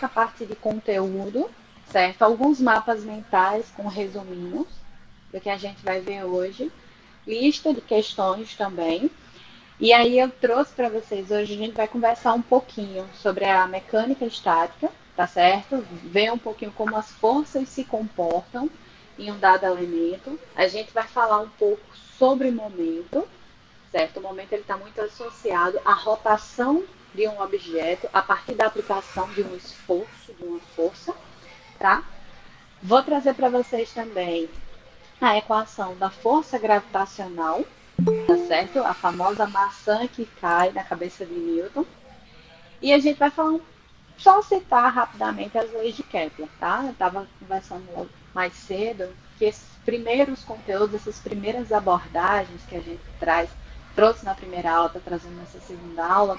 a parte de conteúdo, certo? Alguns mapas mentais com resuminhos do que a gente vai ver hoje, lista de questões também. E aí eu trouxe para vocês hoje, a gente vai conversar um pouquinho sobre a mecânica estática, tá certo? Ver um pouquinho como as forças se comportam em um dado elemento. A gente vai falar um pouco sobre momento, certo? O momento ele está muito associado à rotação de um objeto a partir da aplicação de um esforço, de uma força, tá? Vou trazer para vocês também a equação da força gravitacional, tá certo? A famosa maçã que cai na cabeça de Newton. E a gente vai falar, só citar rapidamente as leis de Kepler, tá? Eu estava conversando mais cedo que esses primeiros conteúdos, essas primeiras abordagens que a gente trouxe na primeira aula, tá trazendo nessa segunda aula,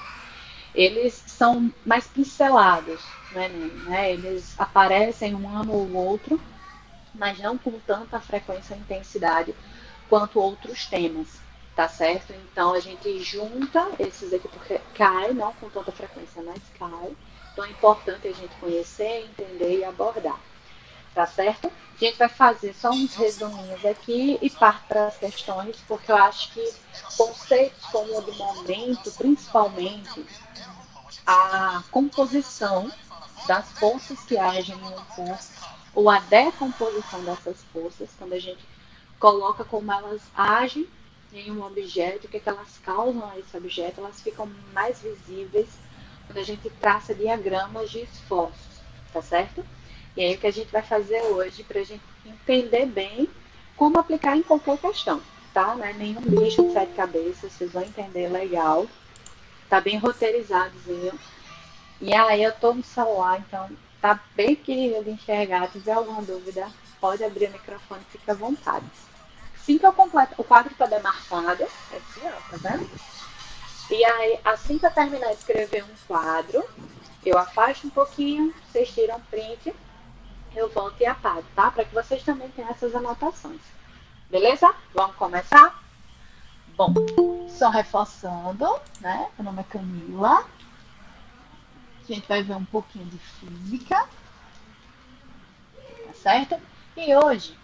eles são mais pincelados, né? Eles aparecem um ano ou outro, mas não com tanta frequência e intensidade quanto outros temas, tá certo? Então a gente junta esses aqui porque cai, não com tanta frequência, mas cai. Então é importante a gente conhecer, entender e abordar, tá certo? A gente vai fazer só uns resuminhos aqui e parte para as questões, porque eu acho que conceitos como o do momento, principalmente a composição das forças que agem em um corpo, ou a decomposição dessas forças, quando a gente coloca como elas agem em um objeto, o que, é que elas causam a esse objeto, elas ficam mais visíveis quando a gente traça diagramas de esforços, tá certo? E aí o que a gente vai fazer hoje para a gente entender bem como aplicar em qualquer questão, tá? Não é nenhum bicho de sete cabeças, vocês vão entender legal, tá bem roteirizadozinho. E aí eu tô no celular, então tá bem pequenininho de enxergar. Se tiver alguma dúvida, pode abrir o microfone, fica à vontade. Assim que eu completo, o quadro está demarcado, aqui ó, tá vendo? E aí, assim que eu terminar de escrever um quadro, eu afasto um pouquinho, vocês tiram print, eu volto e apago, tá? Para que vocês também tenham essas anotações. Beleza? Vamos começar? Bom, só reforçando, né? Meu nome é Camila. A gente vai ver um pouquinho de física, tá certo? E hoje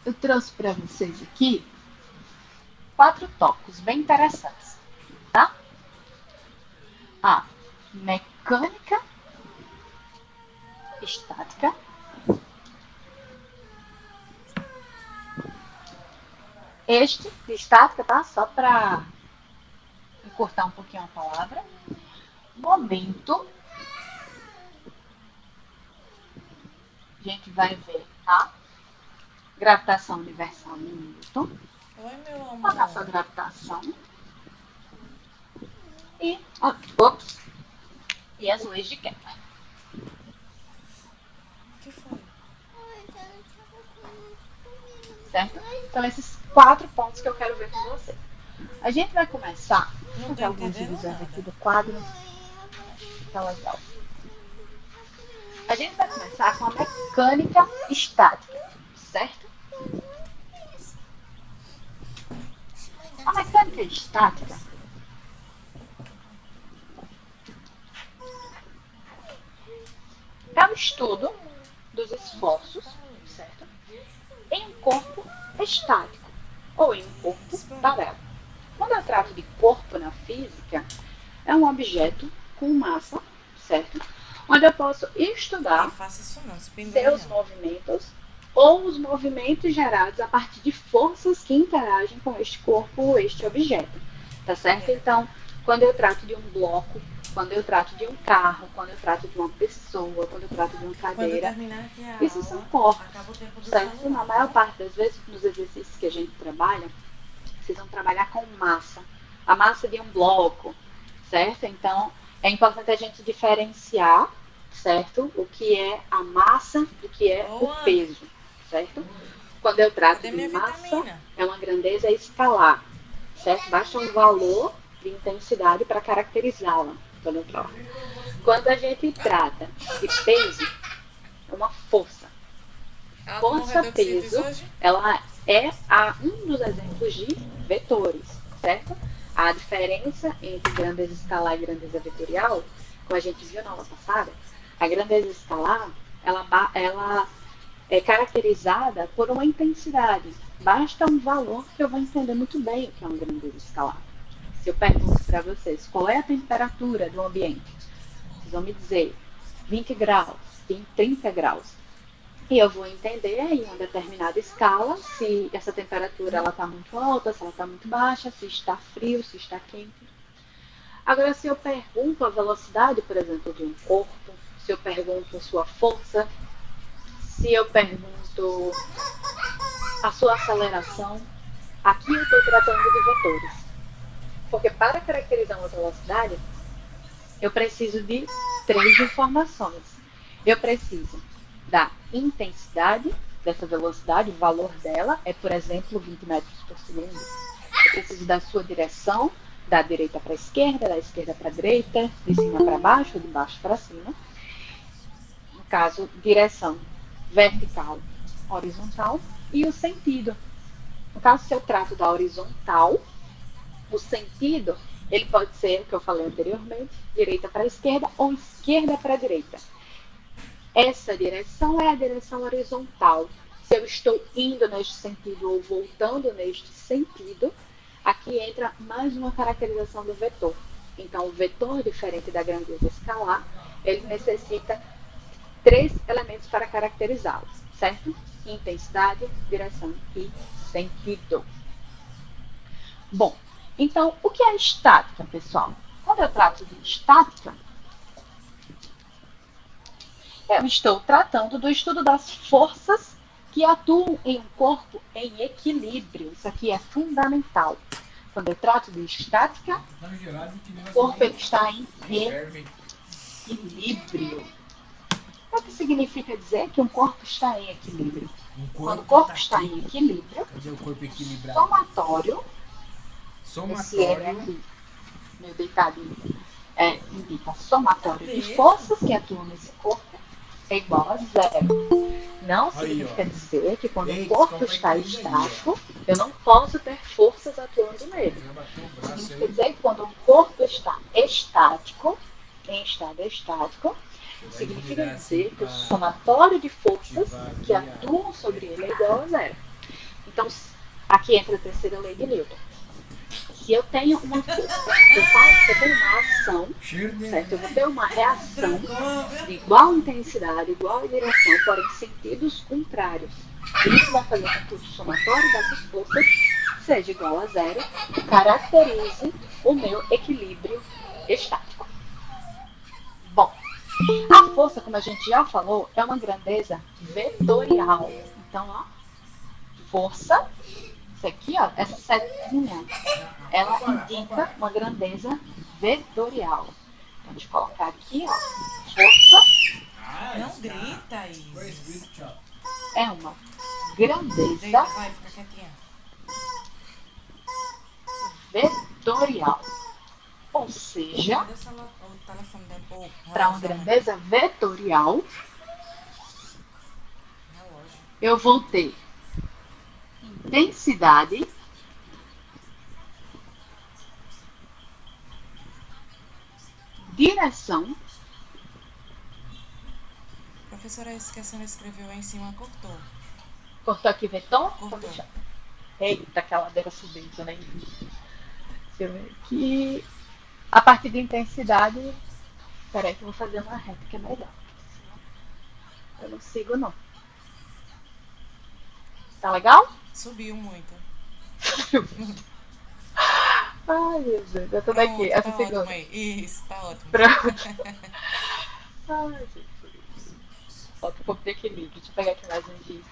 eu trouxe para vocês aqui 4 tópicos bem interessantes, tá? A mecânica estática, este de estática, tá? Só para encurtar um pouquinho a palavra. Momento, a gente vai ver a gravitação universal de Newton, Oi, meu a nossa amor. gravitação e, ops, e as leis de Kepler, O que foi? certo? Então, esses 4 pontos que eu quero ver com você. A gente vai começar, deixa eu Não tô fazer algumas entendendo divisões aqui nada. do quadro, tá legal. A gente vai começar com a mecânica estática, certo? A mecânica estática é o estudo dos esforços, certo? Em um corpo estático ou em um corpo parado. Quando eu trato de corpo na física, é um objeto com massa, certo? Onde eu posso Ei, estudar faça isso não, se pendure seus não. movimentos ou os movimentos gerados a partir de forças que interagem com este corpo ou este objeto, tá certo? É. Então, quando eu trato de um bloco, quando eu trato de um carro, quando eu trato de uma pessoa, quando eu trato de uma Quando eu cadeira, terminar aqui a esses são aula, corpos, acaba o tempo do certo? Na celular, maior tá? parte das vezes, nos exercícios que a gente trabalha, vocês vão trabalhar com massa, a massa de um bloco, certo? Então, é importante a gente diferenciar, certo? O que é a massa do que é Ô, o Ana, peso, certo? Quando eu trato cadê de minha massa, vitamina? é uma grandeza escalar, certo? Basta um valor de intensidade para caracterizá-la. Quando a gente trata de peso, é uma força. Ela tomou redox simples Força-peso, hoje? ela é um dos exemplos de vetores, certo? A diferença entre grandeza escalar e grandeza vetorial, como a gente viu na aula passada, A grandeza escalar, ela é caracterizada por uma intensidade. Basta um valor que eu vou entender muito bem o que é uma grandeza escalar. Se eu pergunto para vocês qual é a temperatura do ambiente, vocês vão me dizer 20 graus, 30 graus. E eu vou entender em uma determinada escala se essa temperatura está muito alta, se ela está muito baixa, se está frio, se está quente. Agora, se eu pergunto a velocidade, por exemplo, de um corpo, se eu pergunto a sua força, se eu pergunto a sua aceleração, aqui eu estou tratando de vetores. Porque para caracterizar uma velocidade, eu preciso de 3 informações. Eu preciso da intensidade dessa velocidade, o valor dela é, por exemplo, 20 metros por segundo. Eu preciso da sua direção, da direita para a esquerda, da esquerda para a direita, de cima para baixo, de baixo para cima. No caso, direção vertical, horizontal e o sentido. No caso, se eu trato da horizontal, o sentido ele pode ser o que eu falei anteriormente, direita para a esquerda ou esquerda para a direita. Essa direção é a direção horizontal. Se eu estou indo neste sentido ou voltando neste sentido, aqui entra mais uma caracterização do vetor. Então, o vetor, diferente da grandeza escalar, ele necessita 3 elementos para caracterizá-lo, certo? Intensidade, direção e sentido. Bom, então, o que é estática, pessoal? Quando eu trato de estática, eu estou tratando do estudo das forças que atuam em um corpo em equilíbrio. Isso aqui é fundamental. Quando eu trato de estática, o corpo ele está em equilíbrio. O que significa dizer que um corpo está em equilíbrio? Quando o corpo está em equilíbrio, somatório, esse N aqui, meu deitadinho, indica somatório de forças que atuam nesse corpo é igual a 0. Não significa dizer que quando o corpo está estático, eu não posso ter forças atuando nele. Significa dizer que quando o corpo está estático, em estado estático, significa dizer que o somatório de forças que atuam sobre ele é igual a 0. Então, aqui entra a terceira lei de Newton. Se eu tenho uma força, eu tenho uma ação, certo? Eu vou ter uma reação de igual intensidade, igual direção, porém sentidos contrários. Isso vai fazer com que o somatório dessas forças seja igual a 0 e caracterize o meu equilíbrio estático. Bom, a força, como a gente já falou, é uma grandeza vetorial. Então, ó, força, isso aqui, ó, essa setinha, ela indica uma grandeza vetorial. Então, deixa eu colocar aqui, ó, força. Não grita isso. É uma grandeza Vai, fica quietinha. vetorial. Ou seja, para uma grandeza vetorial, eu vou ter intensidade direção. Professora, esse que a senhora escreveu aí em cima cortou. Cortou aqui vetor? Cortou. Eita, aquela ladeira subindo, né? Deixa eu ver aqui. A partir de intensidade. Peraí que eu vou fazer uma reta que é melhor. Eu não sigo, não. Tá legal? Subiu muito. Ai, meu Deus. Eu tô daqui. Essa tá segunda. ótimo aí. Isso, tá ótimo. Pronto. Ai, Jesus. Falta um pouco de equilíbrio. Deixa eu pegar aqui mais um dia.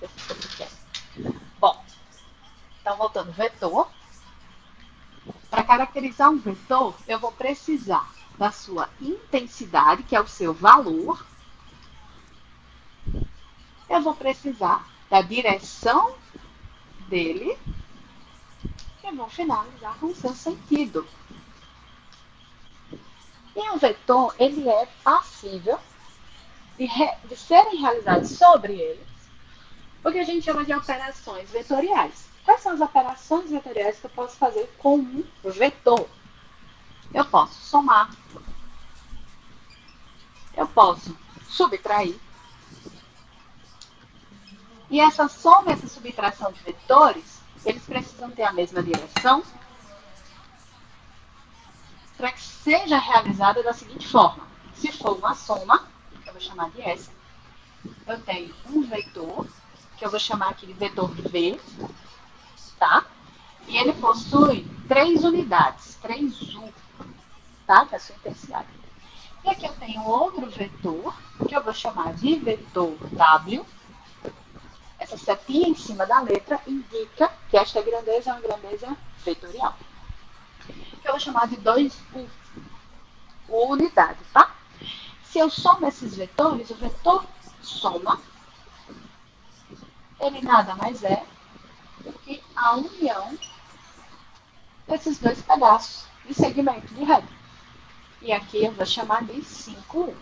Bom, então voltando. Vetor. Para caracterizar um vetor, eu vou precisar da sua intensidade, que é o seu valor. Eu vou precisar da direção dele. E vou finalizar com o seu sentido. E um vetor, ele é passível de serem realizados sobre eles, o que a gente chama de operações vetoriais. Quais são as operações vetoriais que eu posso fazer com um vetor? Eu posso somar, eu posso subtrair. E essa soma e essa subtração de vetores, eles precisam ter a mesma direção para que seja realizada da seguinte forma. Se for uma soma, que eu vou chamar de S, eu tenho um vetor, que eu vou chamar aqui de vetor V, tá? E ele possui 3 unidades, 3U, tá? Que é a sua intensidade. E aqui eu tenho outro vetor, que eu vou chamar de vetor W. Essa setinha em cima da letra indica que esta grandeza é uma grandeza vetorial. Que eu vou chamar de 2U, unidade, tá? Se eu somo esses vetores, o vetor soma, ele nada mais é do que a união desses dois pedaços de segmento de reta. E aqui eu vou chamar de 5U.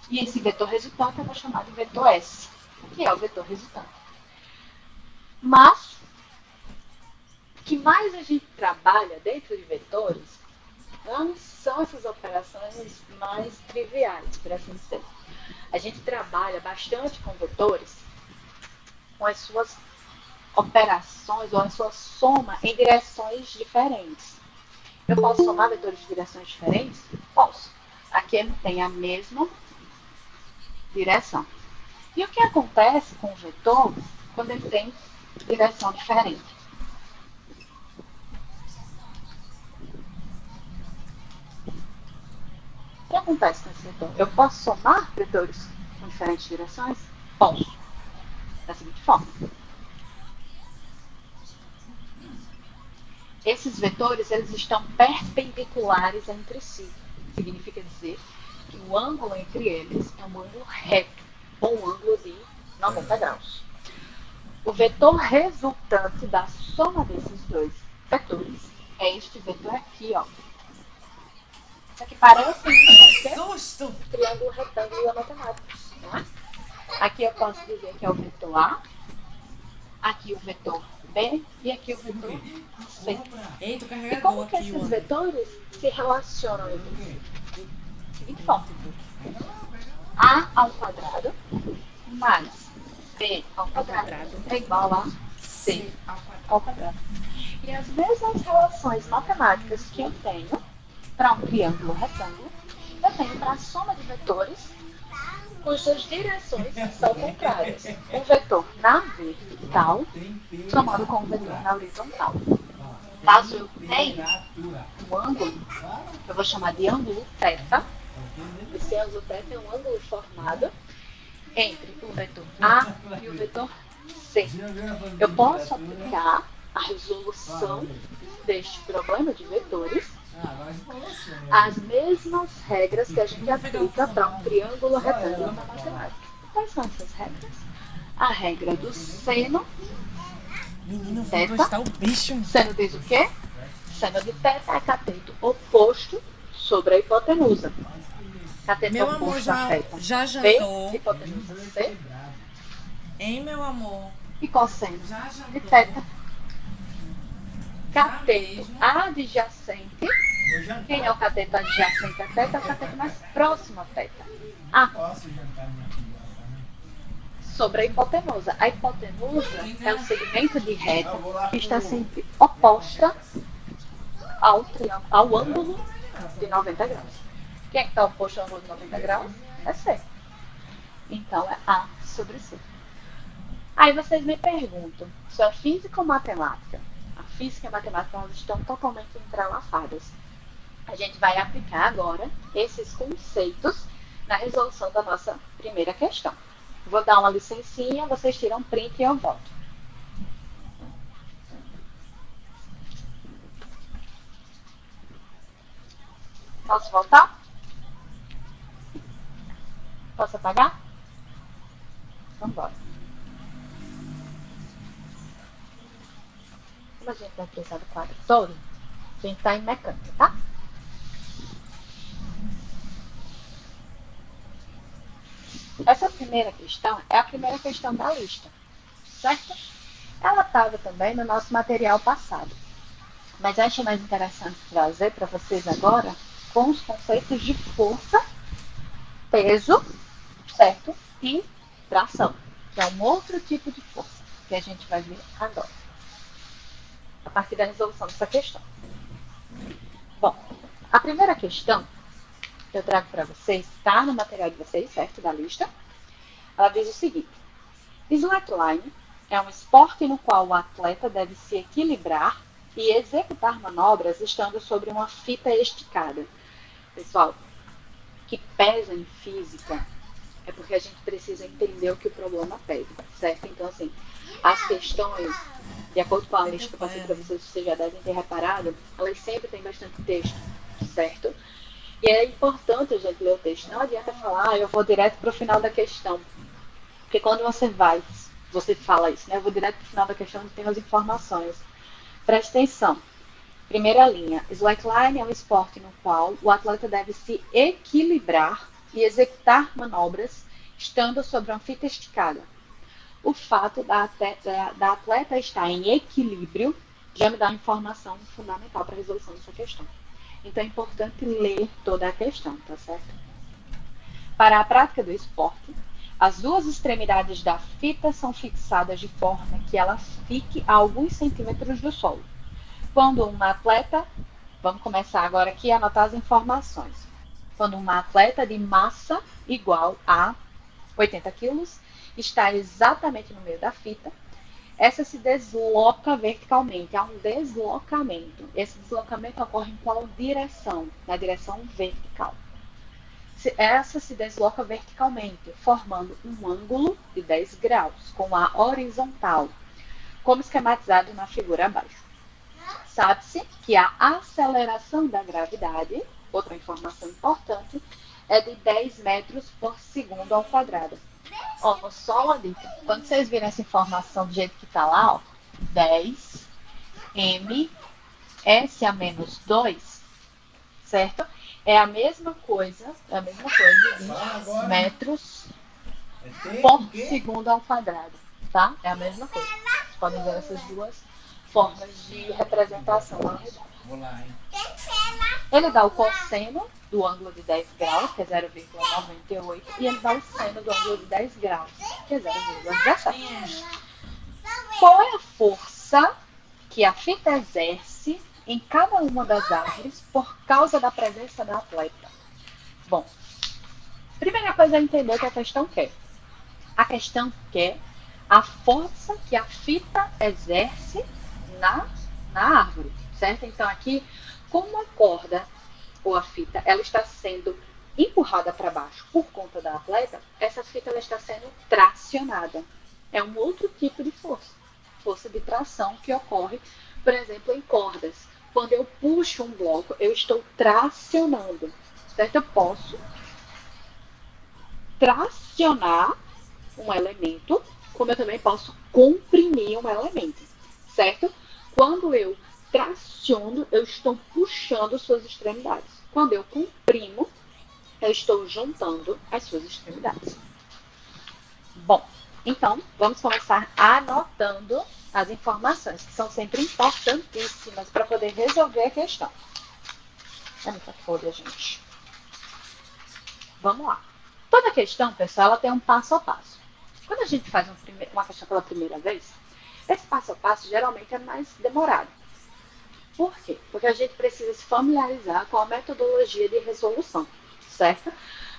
E esse vetor resultante eu vou chamar de vetor S, que é o vetor resultante. Mas, o que mais a gente trabalha dentro de vetores não são essas operações mais triviais, por assim dizer. A gente trabalha bastante com vetores, com as suas operações ou a sua soma em direções diferentes. Eu posso somar vetores de direções diferentes? Posso. Aqui ele tem a mesma direção. E o que acontece com o vetor quando ele tem direção diferente? O que acontece com esse vetor? Eu posso somar vetores com diferentes direções? Posso. Da seguinte forma. Esses vetores, eles estão perpendiculares entre si. Significa dizer que o ângulo entre eles é um ângulo reto, ou um ângulo de 90 graus. O vetor resultante da soma desses dois vetores é este vetor aqui, ó. Isso aqui parece um triângulo retângulo da matemática, não é? Aqui eu posso dizer que é o vetor A, aqui o vetor B e aqui o vetor C. E como que esses vetores se relacionam entre si? Seguinte forma. A ao quadrado mais B ao quadrado é igual a C ao quadrado. E as mesmas relações matemáticas que eu tenho para um triângulo retângulo, eu tenho para a soma de vetores cujas direções são contrárias. Um vetor na vertical somado com um vetor na horizontal. Caso eu tenha um ângulo, eu vou chamar de ângulo θ. Esse ângulo θ é um ângulo formado entre o vetor A e o vetor C. Eu posso aplicar a resolução deste problema de vetores as mesmas regras que a gente aplica para um triângulo retângulo na matemática. Quais são essas regras? A regra do seno θ. Seno diz o quê? Seno de θ é cateto oposto sobre a hipotenusa. Cateto Meu amor, oposto a θ. já B, jantou? hipotenusa C. Hein, meu amor? E cosseno Já de jantou? θ. Cateto adjacente. Quem é o cateto adjacente a θ? É o cateto mais próximo a θ. A. Sobre a hipotenusa. A hipotenusa é o segmento de reta que está sempre oposta ao ângulo de 90 graus. Quem é que está oposto ao ângulo de 90 graus? É C. Então é A sobre C. Aí vocês me perguntam, se a física ou matemática? A física e a matemática elas estão totalmente entrelaçadas. A gente vai aplicar agora esses conceitos na resolução da nossa primeira questão. Vou dar uma licencinha, vocês tiram um print e eu volto. Posso voltar? Posso apagar? Vamos embora. Como a gente vai precisar do quadro todo, a gente está em mecânica, tá? Essa primeira questão é a primeira questão da lista, certo? Ela estava também no nosso material passado, mas eu achei mais interessante trazer para vocês agora com os conceitos de força, peso certo? E tração, que é um outro tipo de força que a gente vai ver agora, a partir da resolução dessa questão. Bom, a primeira questão que eu trago para vocês está no material de vocês, certo? Da lista. Ela diz o seguinte: slackline é um esporte no qual o atleta deve se equilibrar e executar manobras estando sobre uma fita esticada. Pessoal, que pesa em física é porque a gente precisa entender o que o problema pesa, certo? Então, assim, as questões, de acordo com a lista que eu passei para vocês já devem ter reparado, elas sempre têm bastante texto, certo? E é importante a gente ler o texto. Não adianta falar, eu vou direto para o final da questão. Porque quando você fala isso, né? Eu vou direto para o final da questão onde tem as informações. Preste atenção. Primeira linha. Slackline é um esporte no qual o atleta deve se equilibrar e executar manobras estando sobre uma fita esticada. O fato da atleta estar em equilíbrio já me dá uma informação fundamental para a resolução dessa questão. Então é importante ler toda a questão, tá certo? Para a prática do esporte, as duas extremidades da fita são fixadas de forma que ela fique a alguns centímetros do solo. Quando um atleta, vamos começar agora aqui a anotar as informações. Quando um atleta de massa igual a 80 quilos está exatamente no meio da fita, essa se desloca verticalmente, há um deslocamento. Esse deslocamento ocorre em qual direção? Na direção vertical. Essa se desloca verticalmente, formando um ângulo de 10 graus com a horizontal, como esquematizado na figura abaixo. Sabe-se que a aceleração da gravidade, outra informação importante, é de 10 metros por segundo ao quadrado. Ó, só uma dica. Quando vocês virem essa informação do jeito que está lá, ó, 10 m s a menos 2, certo? É a mesma coisa de metros por segundo ao quadrado, tá? É a mesma coisa. Vocês podem ver essas duas formas de representação na unidade. Ele dá o cosseno do ângulo de 10 graus, que é 0,98, e ele dá o seno do ângulo de 10 graus, que é 0,17. Qual é a força que a fita exerce em cada uma das árvores por causa da presença da atleta? Bom, primeira coisa é entender o que a questão quer. A questão quer a força que a fita exerce na árvore, certo? Então aqui, como a corda ou a fita ela está sendo empurrada para baixo por conta da atleta, essa fita ela está sendo tracionada. É um outro tipo de força de tração que ocorre, por exemplo, em cordas. Quando eu puxo um bloco, eu estou tracionando, certo? Eu posso tracionar um elemento, como eu também posso comprimir um elemento, certo? Quando eu traciono, eu estou puxando suas extremidades. Quando eu comprimo, eu estou juntando as suas extremidades. Bom, então, vamos começar anotando as informações, que são sempre importantíssimas para poder resolver a questão. É muita folha, gente. Vamos lá. Toda questão, pessoal, ela tem um passo a passo. Quando a gente faz uma questão pela primeira vez, esse passo a passo geralmente é mais demorado. Por quê? Porque a gente precisa se familiarizar com a metodologia de resolução, certo?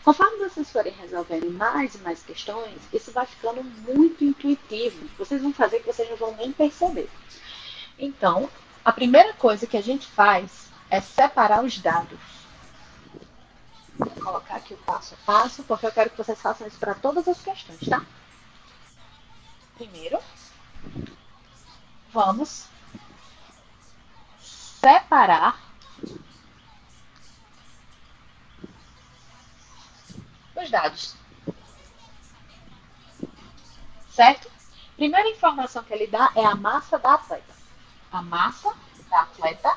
Conforme vocês forem resolvendo mais e mais questões, isso vai ficando muito intuitivo. Vocês vão fazer que vocês não vão nem perceber. Então, a primeira coisa que a gente faz é separar os dados. Vou colocar aqui o passo a passo, porque eu quero que vocês façam isso para todas as questões, tá? Primeiro, vamos separar os dados, certo? Primeira informação que ele dá é a massa da atleta. A massa da atleta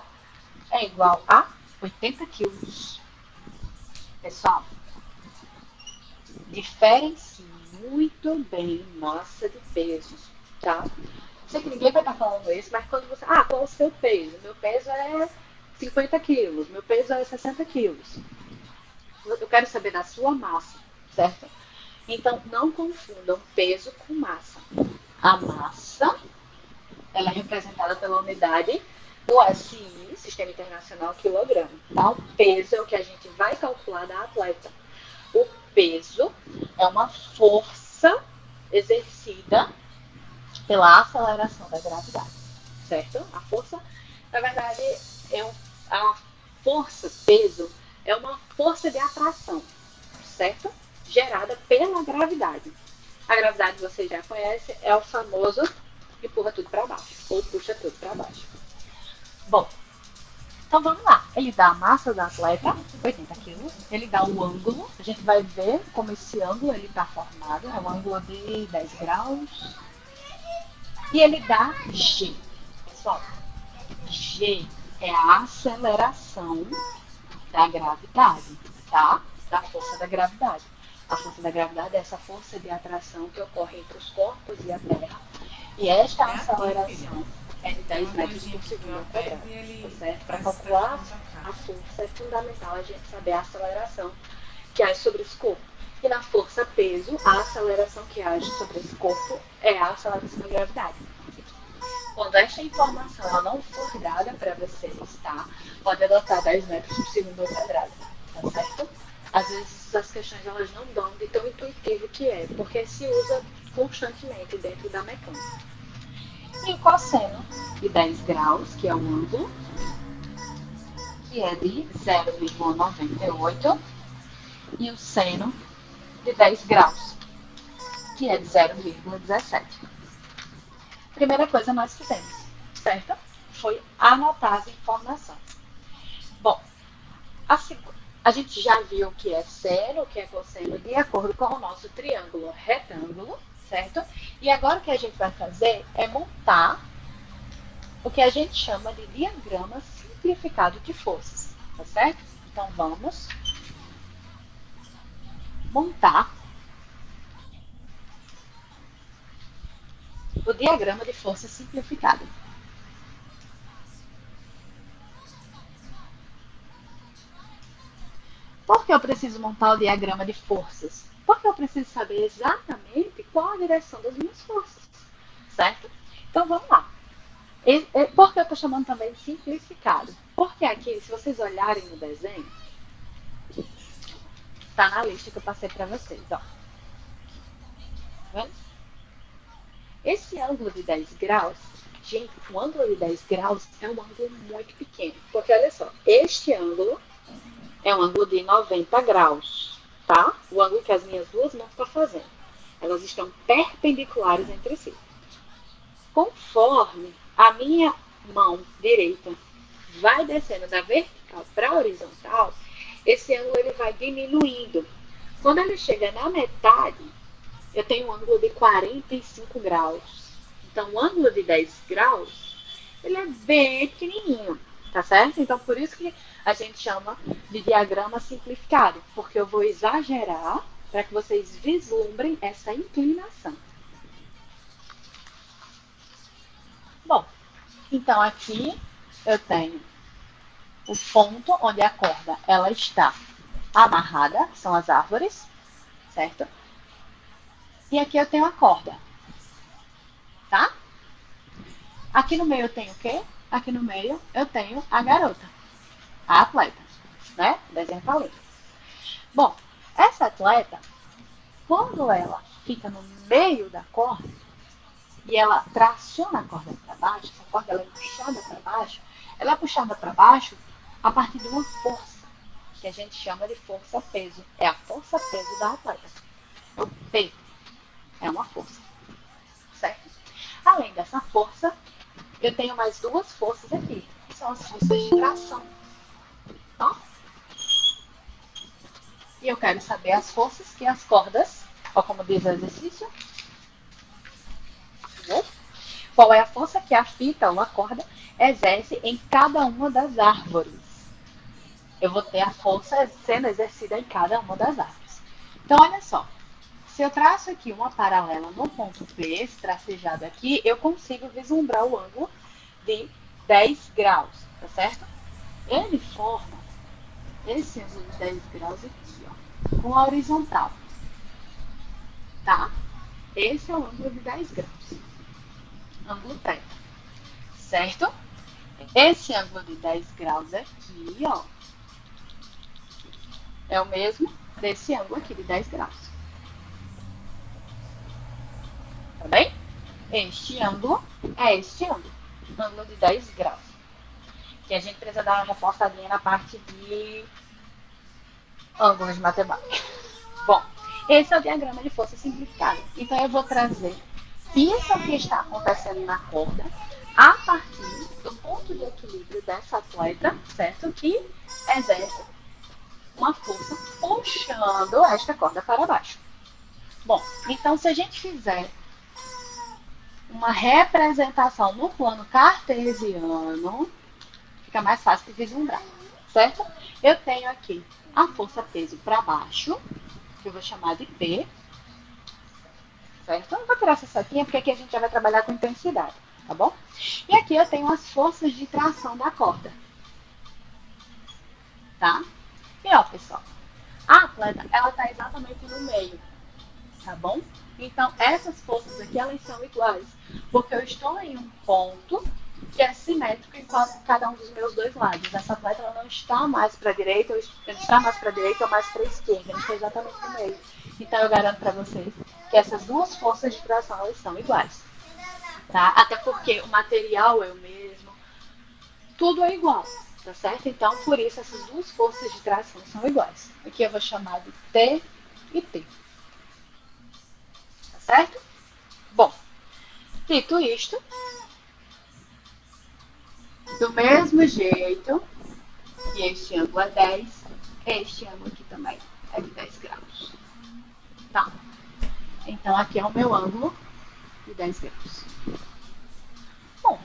é igual a 80 quilos. Pessoal, diferencie muito bem massa de peso, tá? Sei que ninguém vai estar falando isso, mas quando você... qual é o seu peso? Meu peso é 50 quilos, meu peso é 60 quilos. Eu quero saber da sua massa, certo? Então, não confundam peso com massa. A massa, ela é representada pela unidade do SI, Sistema Internacional Quilograma. Tá? O peso é o que a gente vai calcular da atleta. O peso é uma força exercida pela aceleração da gravidade, certo? A força, na verdade, a força, peso, é uma força de atração, certo? Gerada pela gravidade. A gravidade, você já conhece, é o famoso empurra tudo para baixo, ou puxa tudo para baixo. Bom, então vamos lá. Ele dá a massa do atleta, 80 quilos. Ele dá o ângulo. A gente vai ver como esse ângulo está formado. É um ângulo de 10 graus. E ele dá G. Pessoal, G é a aceleração da gravidade, tá? Da força da gravidade. A força da gravidade é essa força de atração que ocorre entre os corpos e a Terra. E esta aceleração é de 10 metros por segundo ao quadrado, tá certo? Para calcular a força é fundamental a gente saber a aceleração que age sobre esse corpo. E na força-peso, a aceleração que age sobre esse corpo é a aceleração da gravidade. Quando esta informação ela não for dada para vocês, tá? Pode adotar 10 metros por segundo ao quadrado, tá certo? Às vezes as questões elas não dão de tão intuitivo que é, porque se usa constantemente dentro da mecânica. E o cosseno de 10 graus, que é o ângulo, que é de 0,98, e o seno de 10 graus, que é de 0,17. Primeira coisa nós fizemos, certo? Foi anotar as informações. Bom, a gente já viu o que é seno, o que é cosseno, de acordo com o nosso triângulo retângulo, certo? E agora o que a gente vai fazer é montar o que a gente chama de diagrama simplificado de forças, tá certo? Então vamos montar o diagrama de força simplificado. Por que eu preciso montar o diagrama de forças? Porque eu preciso saber exatamente qual a direção das minhas forças, certo? Então vamos lá. Por que eu estou chamando também de simplificado? Porque aqui, se vocês olharem no desenho, está na lista que eu passei para vocês, ó. Tá vendo? Esse ângulo de 10 graus, gente, o ângulo de 10 graus é um ângulo muito pequeno. Porque olha só, este ângulo é um ângulo de 90 graus, tá? O ângulo que as minhas duas mãos estão fazendo. Elas estão perpendiculares entre si. Conforme a minha mão direita vai descendo da vertical para a horizontal, esse ângulo ele vai diminuindo. Quando ele chega na metade, eu tenho um ângulo de 45 graus. Então, o ângulo de 10 graus, ele é bem pequenininho, tá certo? Então, por isso que a gente chama de diagrama simplificado, porque eu vou exagerar para que vocês vislumbrem essa inclinação. Bom, então aqui eu tenho o ponto onde a corda ela está amarrada, que são as árvores, certo? E aqui eu tenho a corda, tá? Aqui no meio eu tenho o quê? Aqui no meio eu tenho a garota, a atleta, né? Desenho falei. Bom, essa atleta, quando ela fica no meio da corda e ela traciona a corda para baixo, essa corda ela é puxada para baixo, ela é puxada para baixo a partir de uma força que a gente chama de força-peso. É a força-peso da atleta. O P é uma força, certo? Além dessa força, eu tenho mais duas forças aqui, que são as forças de tração. Tá? E eu quero saber as forças que as cordas, ó, como diz o exercício, qual é a força que a fita ou a corda exerce em cada uma das árvores. Eu vou ter a força sendo exercida em cada uma das árvores. Então, olha só. Se eu traço aqui uma paralela no ponto P, esse tracejado aqui, eu consigo vislumbrar o ângulo de 10 graus, tá certo? Ele forma esse ângulo de 10 graus aqui, ó, com a horizontal. tá? Esse é o ângulo de 10 graus. Ângulo θ, certo? Esse ângulo de 10 graus aqui, ó, é o mesmo desse ângulo aqui de 10 graus. Tá bem? Este ângulo é este ângulo. Ângulo de 10 graus. Que a gente precisa dar uma reforçadinha na parte de ângulos de matemática. Bom, esse é o diagrama de força simplificada. Então eu vou trazer isso que está acontecendo na corda a partir do ponto de equilíbrio dessa atleta, certo? Que exerce uma força puxando esta corda para baixo. Bom, então se a gente fizer uma representação no plano cartesiano, fica mais fácil de vislumbrar, certo? Eu tenho aqui a força-peso para baixo, que eu vou chamar de P, certo? Eu não vou tirar essa setinha, porque aqui a gente já vai trabalhar com intensidade, tá bom? E aqui eu tenho as forças de tração da corda, tá? E ó, pessoal, a atleta, ela tá exatamente no meio, tá bom? Então, essas forças aqui, elas são iguais, porque eu estou em um ponto que é simétrico em cada um dos meus dois lados. Essa atleta, ela não está mais para a direita, ou está mais para a direita ou mais para a esquerda, ela está exatamente no meio. Então, eu garanto para vocês que essas duas forças de tração, elas são iguais, tá? Até porque o material é o mesmo, tudo é igual, tá certo? Então, por isso, essas duas forças de tração são iguais. Aqui eu vou chamar de T e T. Certo? Bom, dito isto, do mesmo jeito que este ângulo é 10, este ângulo aqui também é de 10 graus. Tá? Então, aqui é o meu ângulo de 10 graus. Bom,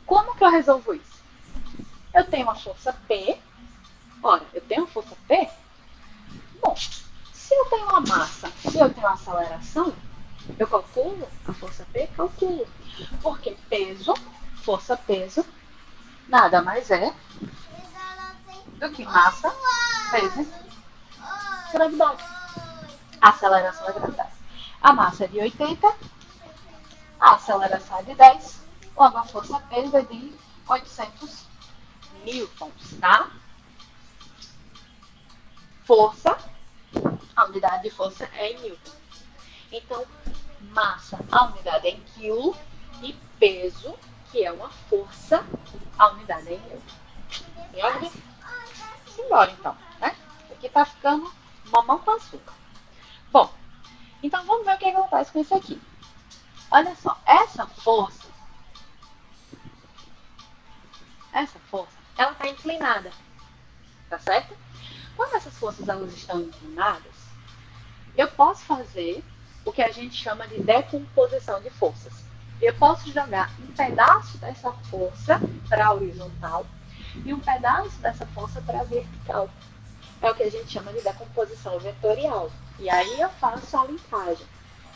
como que eu resolvo isso? Eu tenho uma força P. Ora, eu tenho uma força P? Bom, se eu tenho uma massa, se eu tenho uma aceleração, eu calculo a força P? Calculo. Porque peso, força-peso, nada mais é do que massa vezes gravidade. A aceleração é gravidade. A massa é de 80, a aceleração é de 10, logo a força-peso é de 800 newtons, tá? Força, a unidade de força é em newton. Então, massa, a unidade é em quilo, e peso, que é uma força, a unidade é em newton. Em ordem? Simbora, então, né? Aqui tá ficando mamão com açúcar. Bom, então vamos ver o que acontece com isso aqui. Olha só, essa força, ela tá inclinada, tá certo? Quando essas forças elas estão inclinadas, eu posso fazer o que a gente chama de decomposição de forças. Eu posso jogar um pedaço dessa força para a horizontal e um pedaço dessa força para a vertical. É o que a gente chama de decomposição vetorial. E aí eu faço a linkagem,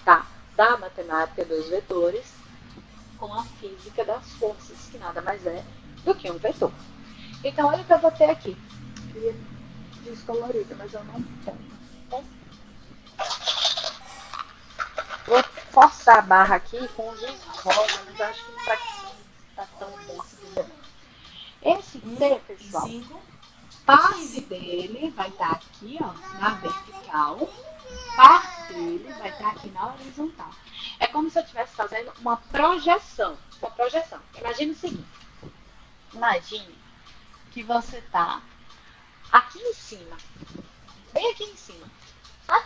tá? Da matemática dos vetores com a física das forças, que nada mais é do que um vetor. Então, olha o que eu vou ter aqui. Eu queria descolorido, mas eu não tenho. Vou forçar a barra aqui com o giz rosa, mas eu acho que não tá tão bom assim. Esse T, pessoal, parte dele vai estar aqui, ó, na vertical, parte dele vai estar aqui na horizontal. É como se eu estivesse fazendo uma projeção. Imagine o seguinte. Imagine que você está aqui em cima, bem aqui em cima, tá?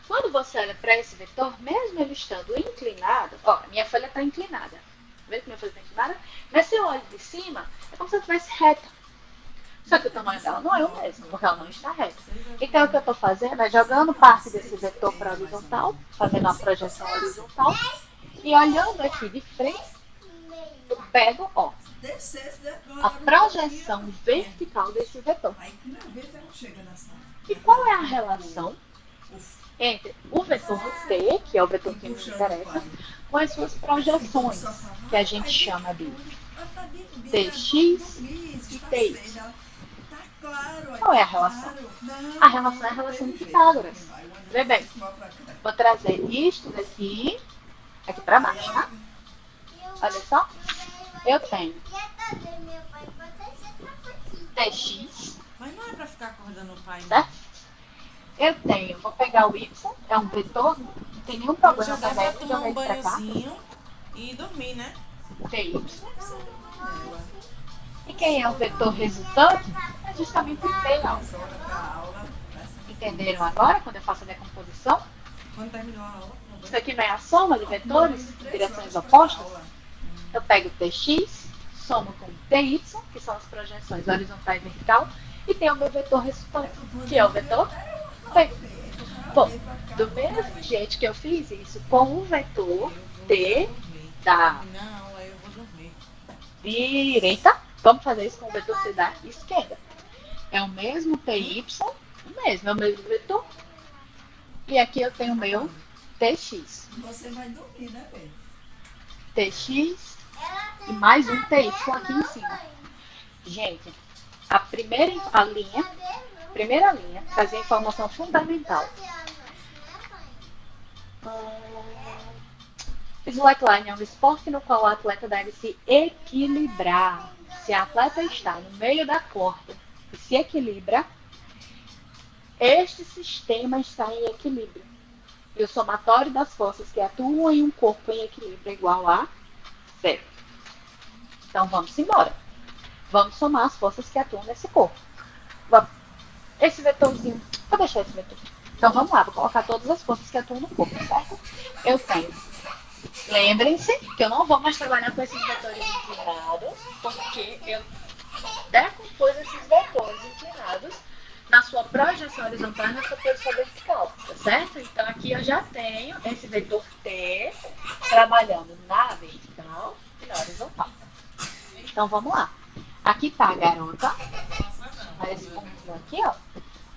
Quando você olha para esse vetor, mesmo ele estando inclinado, ó, minha folha está inclinada. Vê que minha folha está inclinada? Mas se eu olho de cima, é como se ela estivesse reta. Só que o tamanho dela não é o mesmo, porque ela não está reta. Então, o que eu estou fazendo é jogando parte desse vetor para a horizontal, fazendo uma projeção horizontal, e olhando aqui de frente, eu pego, ó, a projeção vertical desse vetor. E qual é a relação entre o vetor T, que é o vetor que nos interessa, com as suas projeções, que a gente chama de Tx e Ty? Qual é a relação? A relação é a relação de Pitágoras. Vê bem. Vou trazer isto daqui, aqui para baixo, tá? Olha só. Eu tenho TX, Mas não é pra ficar acordando o pai, não. certo? Eu tenho, vou pegar o Y, é um vetor, não tem nenhum Eu já problema dá também. pra Vou tomar jogar um ele para cá. banhozinho e dormir, né? TY. E quem é o vetor resultante? É justamente o T, ó. Entenderam agora, quando eu faço a decomposição? Quando terminou a aula, Isso aqui não é a soma de vetores em direções opostas? Eu pego TX, somo com TY, que são as projeções horizontal e vertical, e tenho o meu vetor resultante, que é o vetor T. Bom, do mesmo jeito que eu fiz isso com o vetor T da terminar a aula, eu vou dormir. direita, vamos fazer isso com o vetor T da esquerda. É o mesmo TY, é o mesmo vetor. E aqui eu tenho o meu TX. Você vai dormir, né, Pedro? TX e mais um TY aqui em cima. Gente, a primeira linha traz a informação fundamental. Slackline é um esporte no qual o atleta deve se equilibrar. Se a atleta está no meio da corda e se equilibra, este sistema está em equilíbrio. E o somatório das forças que atuam em um corpo em equilíbrio é igual a zero. Então vamos embora. Vamos somar as forças que atuam nesse corpo. Vamos. Esse vetorzinho, vou deixar esse vetor. Então vamos lá, vou colocar todas as forças que atuam no corpo, certo? Eu tenho. Lembrem-se que eu não vou mais trabalhar com esses vetores inclinados, porque eu decompus esses vetores inclinados na sua projeção horizontal e na sua posição vertical, tá certo? Então aqui eu já tenho esse vetor T trabalhando na vertical e na horizontal. Então vamos lá. Aqui tá a garota, esse pontinho aqui, ó.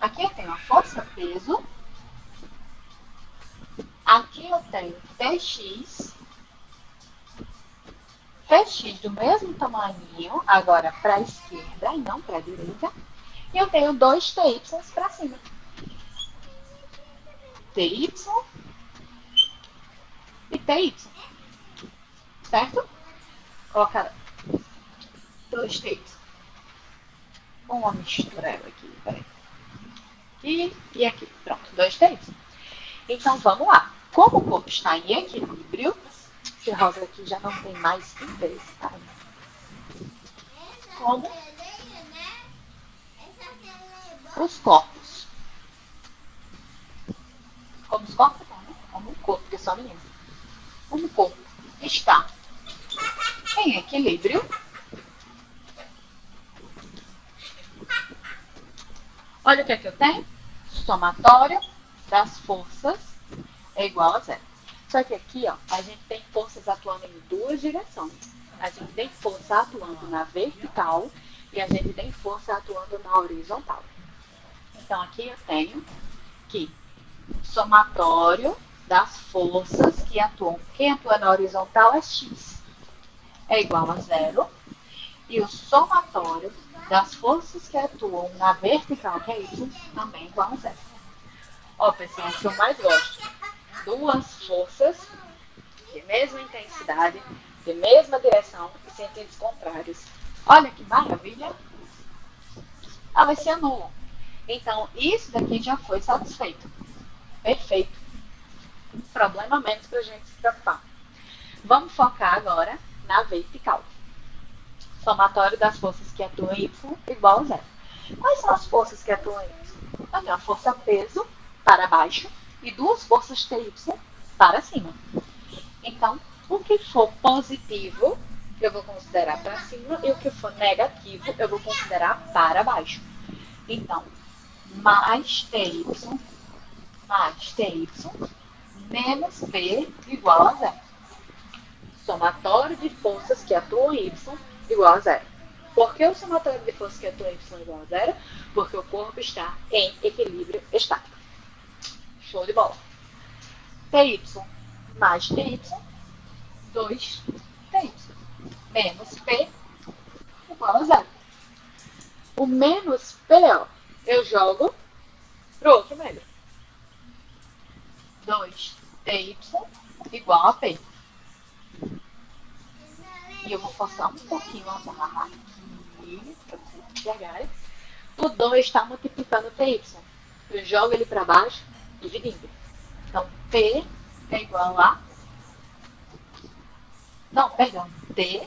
Aqui eu tenho a força peso. Aqui eu tenho TX. TX do mesmo tamanho, agora para a esquerda e não para a direita. E eu tenho dois TY para cima. TY e TY. Certo? Colocar dois TY. Vamos misturar aqui, peraí. E aqui, pronto, dois TY. Então vamos lá. Como o corpo está em equilíbrio, esse rosa aqui já não tem mais intensidade. Como os corpos. Como os corpos não, né? Como o corpo, porque só menino. Como o corpo está em equilíbrio, olha o que é que eu tenho. Somatório das forças é igual a zero. Só que aqui, ó, a gente tem forças atuando em duas direções. A gente tem força atuando na vertical e a gente tem força atuando na horizontal. Então, aqui eu tenho que somatório das forças que atuam. Quem atua na horizontal é x. É igual a zero. E o somatório das forças que atuam na vertical, que é y, também é igual a zero. Ó, pessoal, o que eu mais gosto. Duas forças de mesma intensidade, de mesma direção e sentidos contrários. Olha que maravilha! Elas se anulam. Então, isso daqui já foi satisfeito. Perfeito. Problema menos para a gente se preocupar. Vamos focar agora na vertical. Somatório das forças que atuam em y igual a zero. Quais são as forças que atuam em y? Eu tenho a força peso para baixo e duas forças TY para cima. Então, o que for positivo, eu vou considerar para cima, e o que for negativo, eu vou considerar para baixo. Então, mais TY menos P igual a zero. Somatório de forças que atuam em Y igual a zero. Por que o somatório de forças que atuam em Y é igual a zero? Porque o corpo está em equilíbrio estático. Show de bola. TY mais TY, 2 TY. Menos P igual a zero. O menos P, ó, eu jogo pro outro meio. 2TY igual a P. E eu vou forçar um pouquinho a barra aqui, para vocês enxergarem. O 2 está multiplicando TY. Eu jogo ele para baixo, dividindo. Então, P é igual a... Não, perdão. T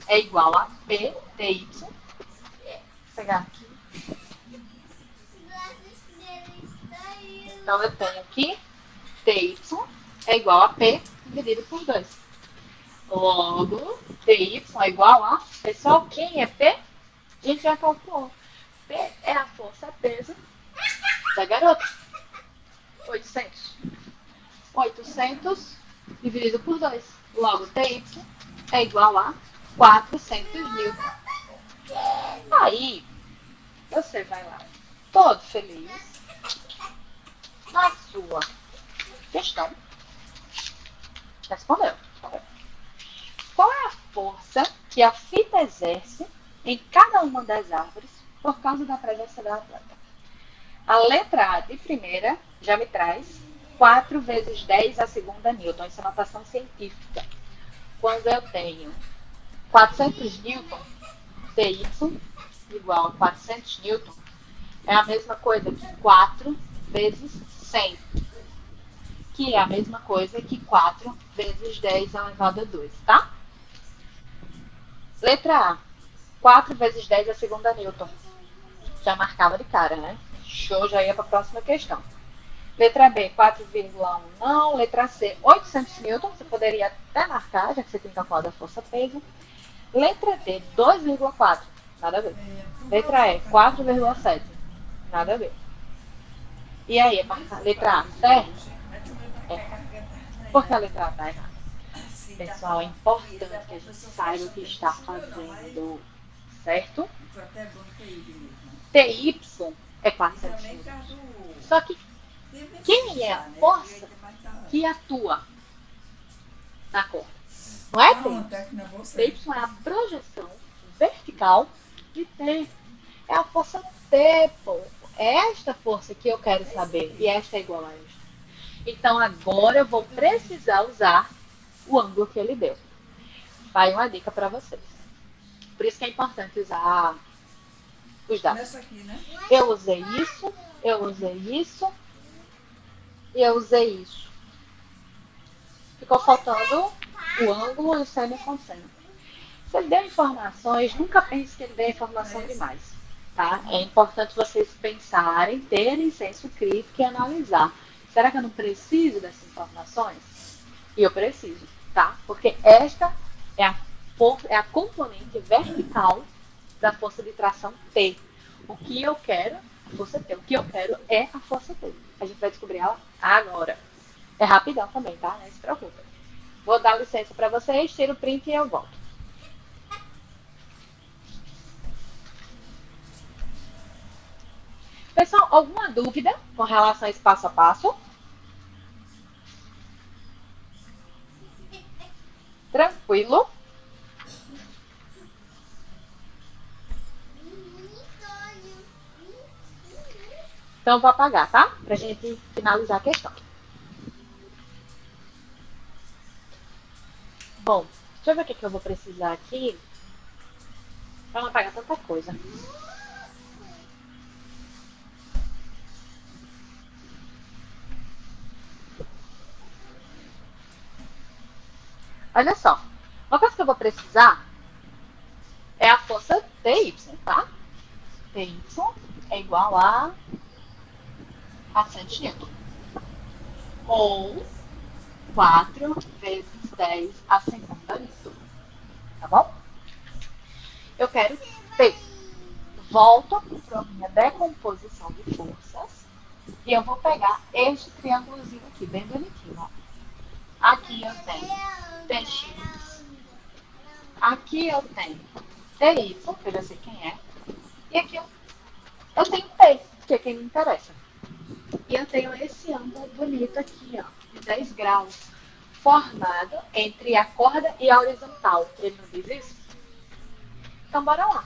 é igual a PTY. Vou pegar aqui. Então, eu tenho aqui TY é igual a P dividido por 2. Logo, TY é igual a... Pessoal, quem é P? A gente já calculou. P é a força-peso da garota. 800. 800 dividido por 2. Logo, TY é igual a 400 newton. Aí, você vai lá, todo feliz, na sua questão. Respondeu. Qual é a força que a fita exerce em cada uma das árvores por causa da presença da atleta? A letra A de primeira já me traz 4 vezes 10 a segunda newton. Isso é notação científica. Quando eu tenho 400 newton, TY igual a 400 newton, é a mesma coisa que 4 vezes 100, que é a mesma coisa que 4 vezes 10 elevado a 2, tá? Letra A, 4 vezes 10 a segunda newton. Já marcava de cara, né? Show, já ia para a próxima questão. Letra B, 4,1 não. Letra C, 800 newton. Você poderia até marcar, já que você tem calculado a força-peso. Letra D, 2,4. Nada a ver. Letra E, 4,7. Nada a ver. E aí, letra A, certo? Por que a letra A está errada? Pessoal, é importante que a gente saiba o que está fazendo, certo? TY é 400 newton. Só que quem é a força que atua na corda? Não é T? TY é a projeção vertical de T. É a força T, pô. É esta força que eu quero saber. E esta é igual a esta. Então, agora eu vou precisar usar o ângulo que ele deu. Vai uma dica para vocês. Por isso que é importante usar os dados. Eu usei isso, eu usei isso e eu usei isso. Ficou faltando o ângulo e o seno e cosseno. Se ele deu informações, nunca pense que ele deu informação demais. Tá? É importante vocês pensarem, terem senso crítico e analisar. Será que eu não preciso dessas informações? E eu preciso, tá? Porque esta é a componente vertical da força de tração T. O que eu quero, a força T. O que eu quero é a força T. A gente vai descobrir ela agora. É rapidão também, tá? Não se preocupe. Vou dar licença para vocês, tiro o print e eu volto. Pessoal, alguma dúvida com relação a esse passo a passo? Tranquilo? Então, eu vou apagar, tá? Pra gente finalizar a questão. Bom, deixa eu ver o que eu vou precisar aqui pra não apagar tanta coisa. Olha só, uma coisa que eu vou precisar é a força TY, tá? TY é igual a 400 newton. Ou 4 vezes 10 a segunda newton. Tá bom? Eu quero T. Volto para a minha decomposição de forças e eu vou pegar este triângulozinho aqui, bem bonitinho. Ó. Aqui eu tenho TX. Aqui eu tenho TY, que eu já sei quem é. E aqui eu tenho P, que é quem me interessa. E eu tenho esse ângulo bonito aqui, ó, de 10 graus, formado entre a corda e a horizontal. Ele não diz isso? Então, bora lá.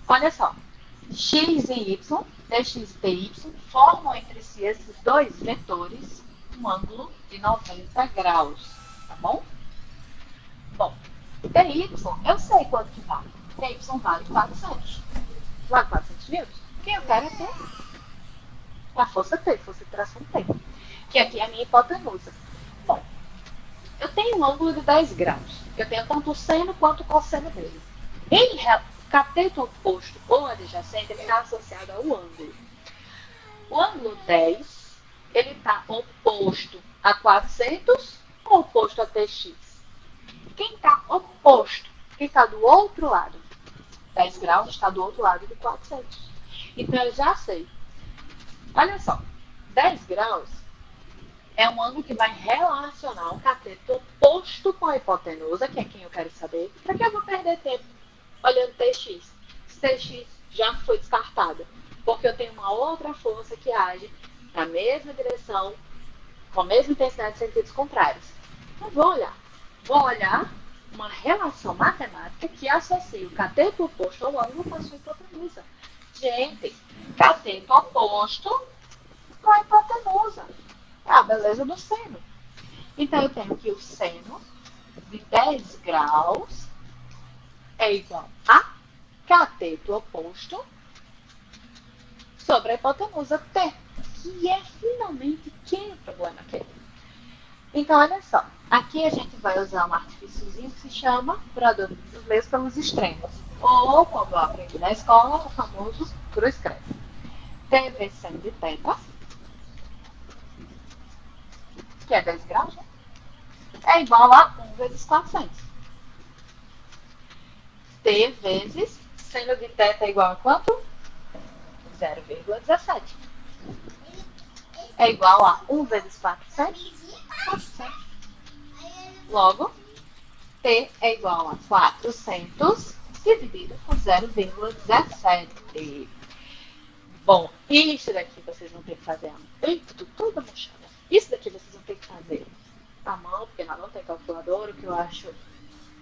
Olha só. X e Y dx e dy formam entre si esses dois vetores um ângulo de 90 graus, tá bom? Bom, dy, eu sei quanto que vale. dy vale 400. Vale 400 newtons? O que eu quero é ter a força T, força de tração T, que aqui é a minha hipotenusa. Bom, eu tenho um ângulo de 10 graus. Eu tenho tanto o seno quanto o cosseno dele. Em cateto oposto ou adjacente, ele está associado ao ângulo. O ângulo 10, ele está oposto a 400 ou oposto a TX? Quem está oposto? Quem está do outro lado? 10 graus está do outro lado de 400. Então, eu já sei. Olha só, 10 graus é um ângulo que vai relacionar o cateto oposto com a hipotenusa, que é quem eu quero saber. Para que eu vou perder tempo olhando TX? TX já foi descartada, porque eu tenho uma outra força que age na mesma direção, com a mesma intensidade de sentidos contrários. Não vou olhar. Vou olhar uma relação matemática que associa o cateto oposto ao ângulo com a sua hipotenusa. Gente, cateto oposto com a hipotenusa. É a beleza do seno. Então, eu tenho que o seno de 10 graus é igual a cateto oposto sobre a hipotenusa T, que é finalmente quem é o problema aqui. Então, olha só. Aqui a gente vai usar um artifíciozinho que se chama produto dos meios pelos extremos. Ou, como eu aprendi na escola, o famoso cruz credo. T vezes seno de θ, que é 10 graus, né? É igual a 1 vezes 400. T vezes seno de θ é igual a quanto? 0,17. É igual a 1 vezes 400? 400. Logo, T é igual a 400 dividido por 0,17. Bom, isso daqui vocês vão ter que fazer. Eita, tô toda murchada. Isso daqui vocês vão ter que fazer à mão, porque nós não tem calculadora, o que eu acho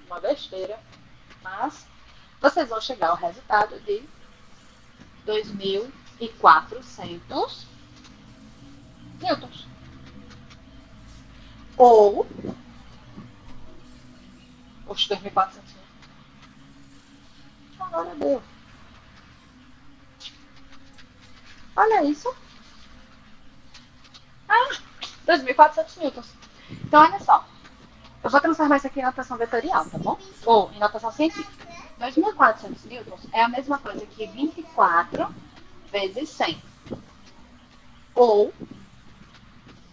uma besteira. Mas vocês vão chegar ao resultado de 2.400 newtons. Ou, os 2.400 newtons. Agora deu. Olha isso. 2.400 newtons. Então, olha só. Eu vou transformar isso aqui em notação vetorial, tá bom? Ou em notação científica. 2.400 newtons é a mesma coisa que 24 vezes 100. Ou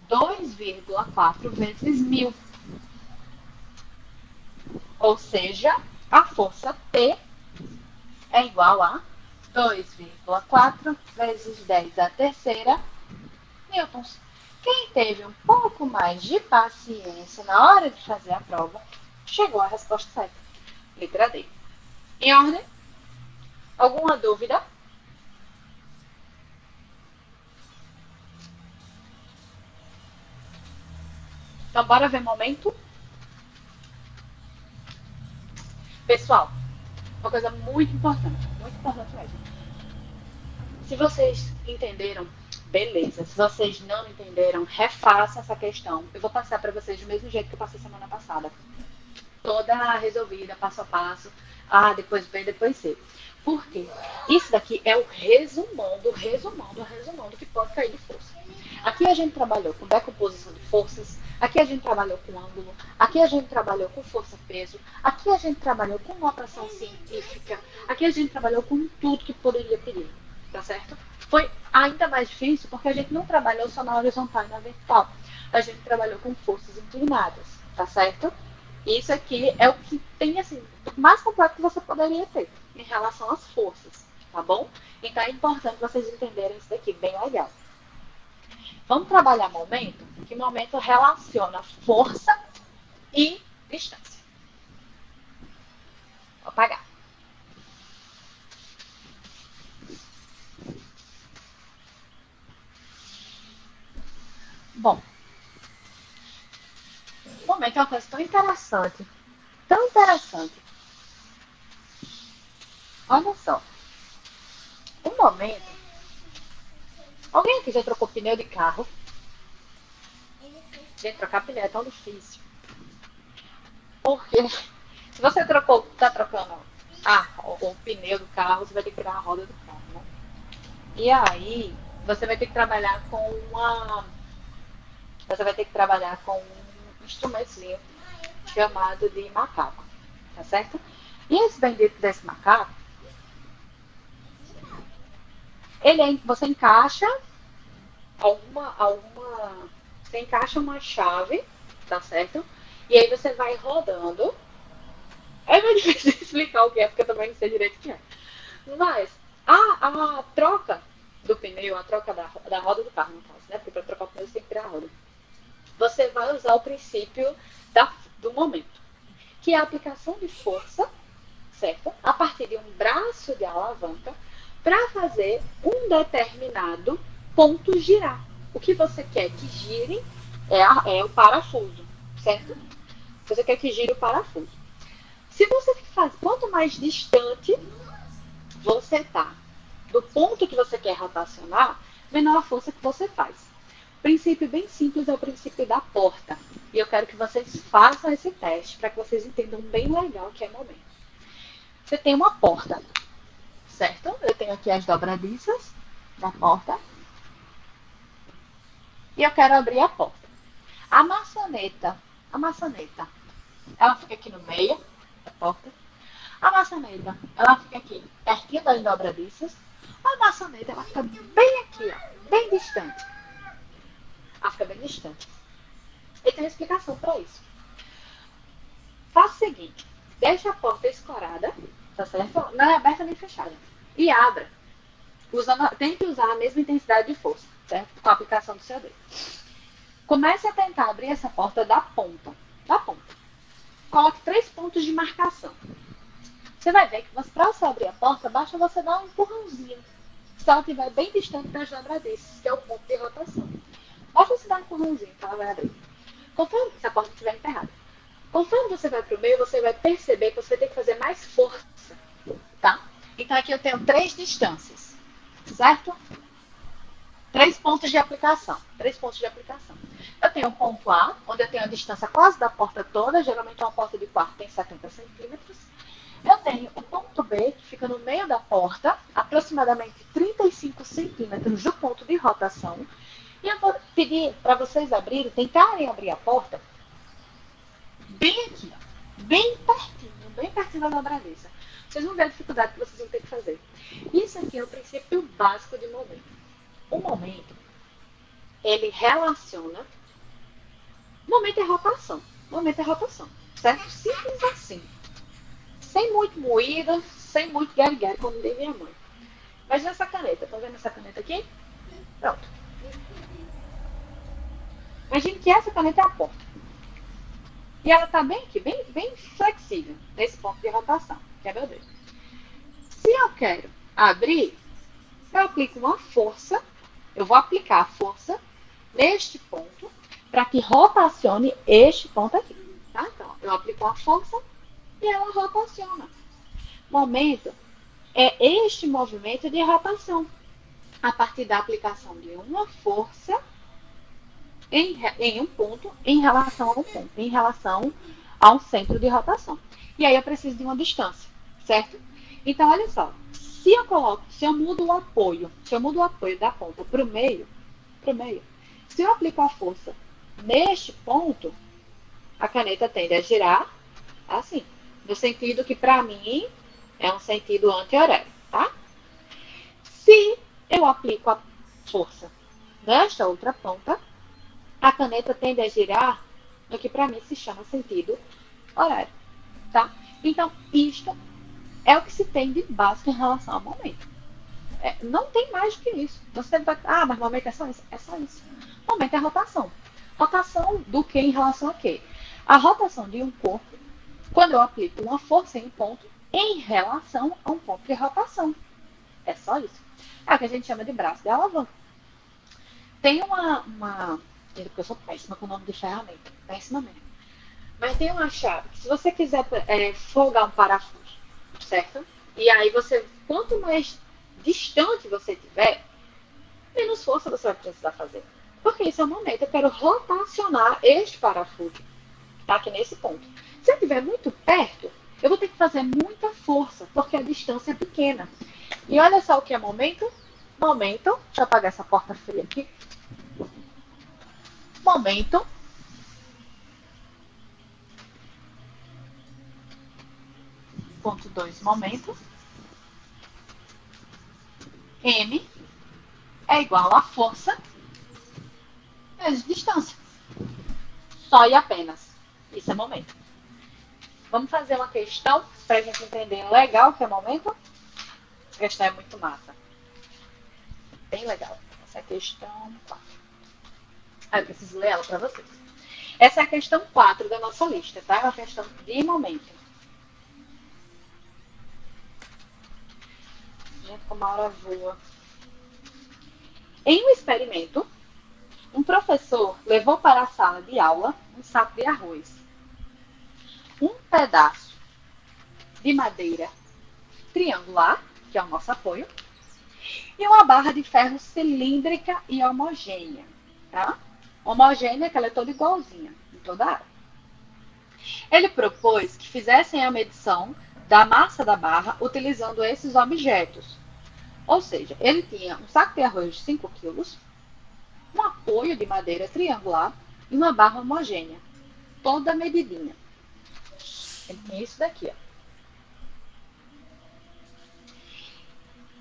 2,4 vezes 1.000. Ou seja, a força P é igual a 2,4 vezes 10 a terceira newtons. Quem teve um pouco mais de paciência na hora de fazer a prova, chegou à resposta certa. Letra D. Em ordem? Alguma dúvida? Então, bora ver momento. Pessoal, uma coisa muito importante mesmo. Se vocês entenderam, beleza. Se vocês não entenderam, refaça essa questão. Eu vou passar para vocês do mesmo jeito que eu passei semana passada. Toda resolvida, passo a passo. A, depois B, depois C. Por quê? Isso daqui é o resumão do que pode cair de força. Aqui a gente trabalhou com decomposição de forças, aqui a gente trabalhou com ângulo, aqui a gente trabalhou com força-peso, aqui a gente trabalhou com notação científica, aqui a gente trabalhou com tudo que poderia pedir, tá certo? Foi ainda mais difícil porque a gente não trabalhou só na horizontal e na vertical, a gente trabalhou com forças inclinadas, tá certo? Isso aqui é o que tem, assim, mais completo que você poderia ter em relação às forças, tá bom? Então é importante vocês entenderem isso daqui, bem legal. Vamos trabalhar momento, que momento relaciona força e distância. Vou apagar. Bom, o momento é uma coisa tão interessante. Tão interessante. Olha só. O momento Alguém aqui já trocou pneu de carro? Gente, trocar pneu é tão difícil. Porque se você tá trocando o pneu do carro, você vai ter que tirar a roda do carro, né? E aí, você vai ter que trabalhar com uma. Você vai ter que trabalhar com um instrumentozinho chamado de macaco, tá certo? E esse bendito desse macaco, você encaixa você encaixa uma chave, tá certo? E aí você vai rodando. É meio difícil de explicar o que é, porque eu também não sei direito o que é. Mas a troca do pneu, a troca da roda do carro, no caso, né? Porque para trocar o pneu você tem que tirar a roda. Você vai usar o princípio do momento, que é a aplicação de força, certo? A partir de um braço de alavanca, para fazer um determinado ponto girar. O que você quer que gire é o parafuso, certo? Você quer que gire o parafuso. Se você faz, quanto mais distante você está do ponto que você quer rotacionar, menor a força que você faz. O princípio bem simples é o princípio da porta. E eu quero que vocês façam esse teste para que vocês entendam bem legal o que é momento. Você tem uma porta, certo? Eu tenho aqui as dobradiças da porta. E eu quero abrir a porta. A maçaneta, ela fica aqui no meio da porta. A maçaneta, ela fica aqui, pertinho das dobradiças. A maçaneta, ela fica bem aqui, ó, bem distante. Ela fica bem distante. E tem uma explicação para isso. Faça o seguinte, deixa a porta escorada, tá certo? Não é aberta nem fechada. E abra. Tem que usar a mesma intensidade de força, certo? Com a aplicação do seu dedo. Comece a tentar abrir essa porta da ponta. Da ponta. Coloque 3 pontos de marcação. Você vai ver que para você abrir a porta, basta você dar um empurrãozinho. Se ela estiver bem distante das dobradiças, que é o ponto de rotação. Basta você dar um empurrãozinho que ela vai abrir. Conforme se a porta estiver emperrada. Conforme você vai para o meio, você vai perceber que você vai ter que fazer mais força. Tá? Então aqui eu tenho 3 distâncias. Certo? 3 pontos de aplicação. 3 pontos de aplicação. Eu tenho o ponto A, onde eu tenho a distância quase da porta toda. Geralmente uma porta de quarto tem 70 centímetros. Eu tenho o ponto B, que fica no meio da porta, aproximadamente 35 centímetros do ponto de rotação. E eu vou pedir para vocês tentarem abrir a porta bem aqui, ó, bem pertinho da dobradiça. Vocês vão ver a dificuldade que vocês vão ter que fazer. Isso aqui é o princípio básico de momento. O momento, ele relaciona. Momento é rotação. Momento é rotação. Certo? Simples assim. Sem muito moída, sem muito gare-gare, como diz minha mãe. Imagina essa caneta. Tá vendo essa caneta aqui? Pronto. Imagine que essa caneta é a porta. E ela está bem aqui, bem flexível, nesse ponto de rotação, que é meu dedo. Se eu quero abrir, eu aplico uma força, eu vou aplicar a força neste ponto, para que rotacione este ponto aqui. Tá? Então, eu aplico a força e ela rotaciona. Momento é este movimento de rotação, a partir da aplicação de uma força em um ponto em relação a um ponto, em relação a um centro de rotação. E aí eu preciso de uma distância, certo? Então, olha só, se eu mudo o apoio da ponta para o meio, se eu aplico a força neste ponto, a caneta tende a girar assim, no sentido que para mim é um sentido anti-horário, tá? Se eu aplico a força nesta outra ponta, a caneta tende a girar no que para mim se chama sentido horário, tá? Então, isto é o que se tem de básico em relação ao momento. Não tem mais do que isso. Você vai, mas momento é só isso? É só isso. Momento é rotação. Rotação do que em relação a quê? A rotação de um corpo, quando eu aplico uma força em um ponto, em relação a um ponto de rotação. É só isso. É o que a gente chama de braço de alavanca. Tem porque eu sou péssima com o nome de ferramenta. Péssima mesmo. Mas tem uma chave que se você quiser folgar um parafuso, certo? E aí quanto mais distante você tiver, menos força você vai precisar fazer. Porque esse é o momento, eu quero rotacionar este parafuso, que está aqui nesse ponto. Se eu estiver muito perto, eu vou ter que fazer muita força, porque a distância é pequena. E olha só o que é momento. Momento, deixa eu apagar essa porta fria aqui. Momento, ponto 2, momento. M é igual a força vezes distância. Só e apenas. Isso é momento. Vamos fazer uma questão para a gente entender legal o que é momento? Essa questão é muito massa. Bem legal. Essa é a questão 4. Eu preciso ler ela para vocês. Essa é a questão 4 da nossa lista, tá? É uma questão de momento. Gente, como a hora voa. Em um experimento, um professor levou para a sala de aula um saco de arroz, um pedaço de madeira triangular, que é o nosso apoio, e uma barra de ferro cilíndrica e homogênea. Tá? Homogênea, que ela é toda igualzinha em toda a área. Ele propôs que fizessem a medição da massa da barra utilizando esses objetos. Ou seja, ele tinha um saco de arroz de 5 quilos, um apoio de madeira triangular e uma barra homogênea, toda medidinha. Ele tinha isso daqui, ó.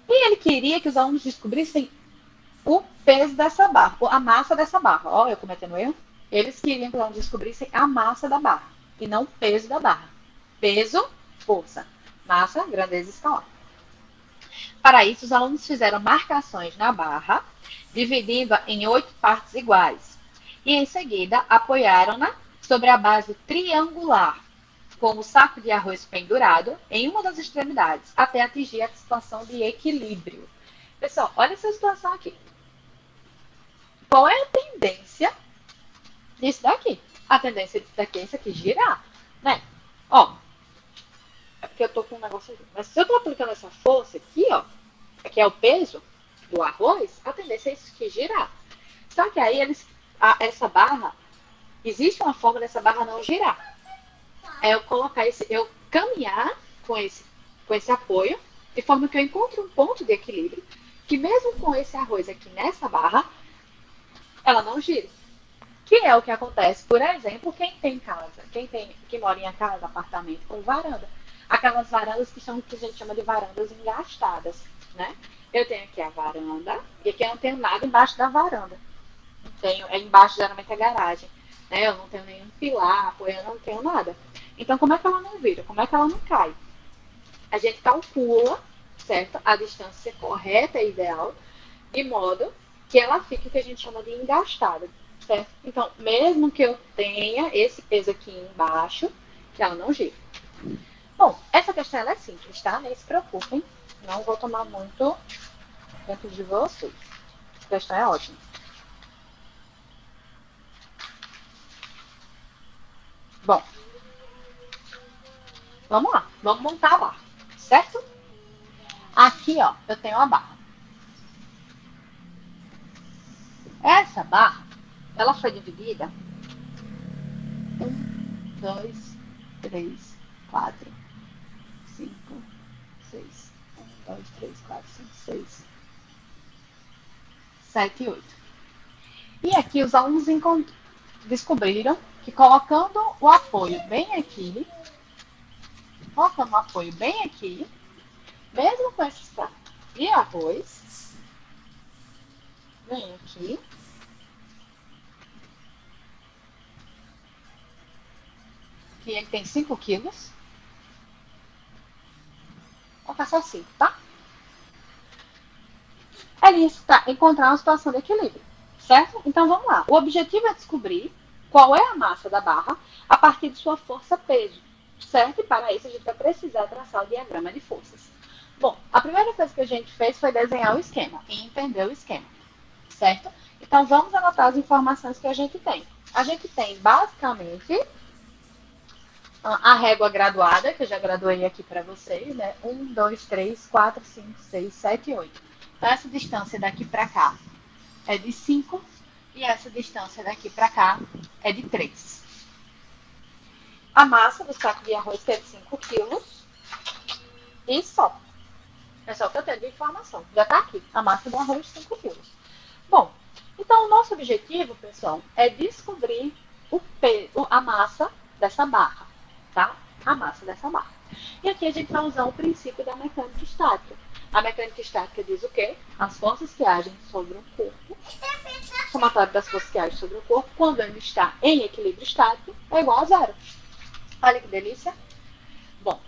E ele queria que os alunos descobrissem o peso dessa barra, a massa dessa barra. Ó, eu cometendo erro. Eles queriam que os alunos descobrissem a massa da barra e não o peso da barra. Peso, força. Massa, grandeza escalar. Para isso, os alunos fizeram marcações na barra, dividindo-a em 8 partes iguais. E, em seguida, apoiaram-na sobre a base triangular, com o saco de arroz pendurado em uma das extremidades, até atingir a situação de equilíbrio. Pessoal, olha essa situação aqui. Qual é a tendência disso daqui? A tendência disso daqui é isso aqui girar, né? Ó, é porque eu tô com um negócio aqui. Mas se eu tô aplicando essa força aqui, ó, que é o peso do arroz, a tendência é isso aqui girar. Só que aí essa barra, existe uma forma dessa barra não girar. É eu colocar eu caminhar com esse apoio, de forma que eu encontre um ponto de equilíbrio, que mesmo com esse arroz aqui nessa barra, ela não gira. Que é o que acontece, por exemplo, quem tem casa, quem mora em casa, apartamento com varanda. Aquelas varandas que são o que a gente chama de varandas engastadas, né? Eu tenho aqui a varanda e aqui eu não tenho nada embaixo da varanda. Não tenho, embaixo geralmente é garagem. Né? Eu não tenho nenhum pilar, apoio, eu não tenho nada. Então, como é que ela não vira? Como é que ela não cai? A gente calcula, certo? A distância correta e ideal, de modo que ela fique o que a gente chama de engastada, certo? Então, mesmo que eu tenha esse peso aqui embaixo, que ela não gira. Bom, essa questão ela é simples, tá? Nem se preocupem. Não vou tomar muito tempo de vocês. A questão é ótima. Bom, vamos lá. Vamos montar a barra, certo? Aqui, ó, eu tenho a barra. Essa barra, ela foi dividida 1, 2, 3, 4, 5, 6. 1, 2, 3, 4, 5, 6, 7 e 8. E aqui os alunos descobriram que colocando o apoio bem aqui, mesmo com esse saco de arroz, vem aqui, que ele tem 5 quilos. Vou passar 5, tá? Ele está encontrar uma situação de equilíbrio, certo? Então vamos lá. O objetivo é descobrir qual é a massa da barra a partir de sua força-peso, certo? E para isso a gente vai precisar traçar o diagrama de forças. Bom, a primeira coisa que a gente fez foi desenhar o esquema e entender o esquema, certo? Então vamos anotar as informações que a gente tem. A gente tem basicamente a régua graduada, que eu já graduei aqui para vocês, né? 1, 2, 3, 4, 5, 6, 7, 8. Então essa distância daqui para cá é de 5 e essa distância daqui para cá é de 3. A massa do saco de arroz é de 5 quilos e só. É só o que eu tenho de informação. Já está aqui, a massa do arroz 5 quilos. Bom, então o nosso objetivo, pessoal, é descobrir a massa dessa barra, tá? A massa dessa barra. E aqui a gente vai usar o princípio da mecânica estática. A mecânica estática diz o quê? As forças que agem sobre o corpo, o somatório das forças que agem sobre o corpo, quando ele está em equilíbrio estático, é igual a zero. Olha que delícia. Bom,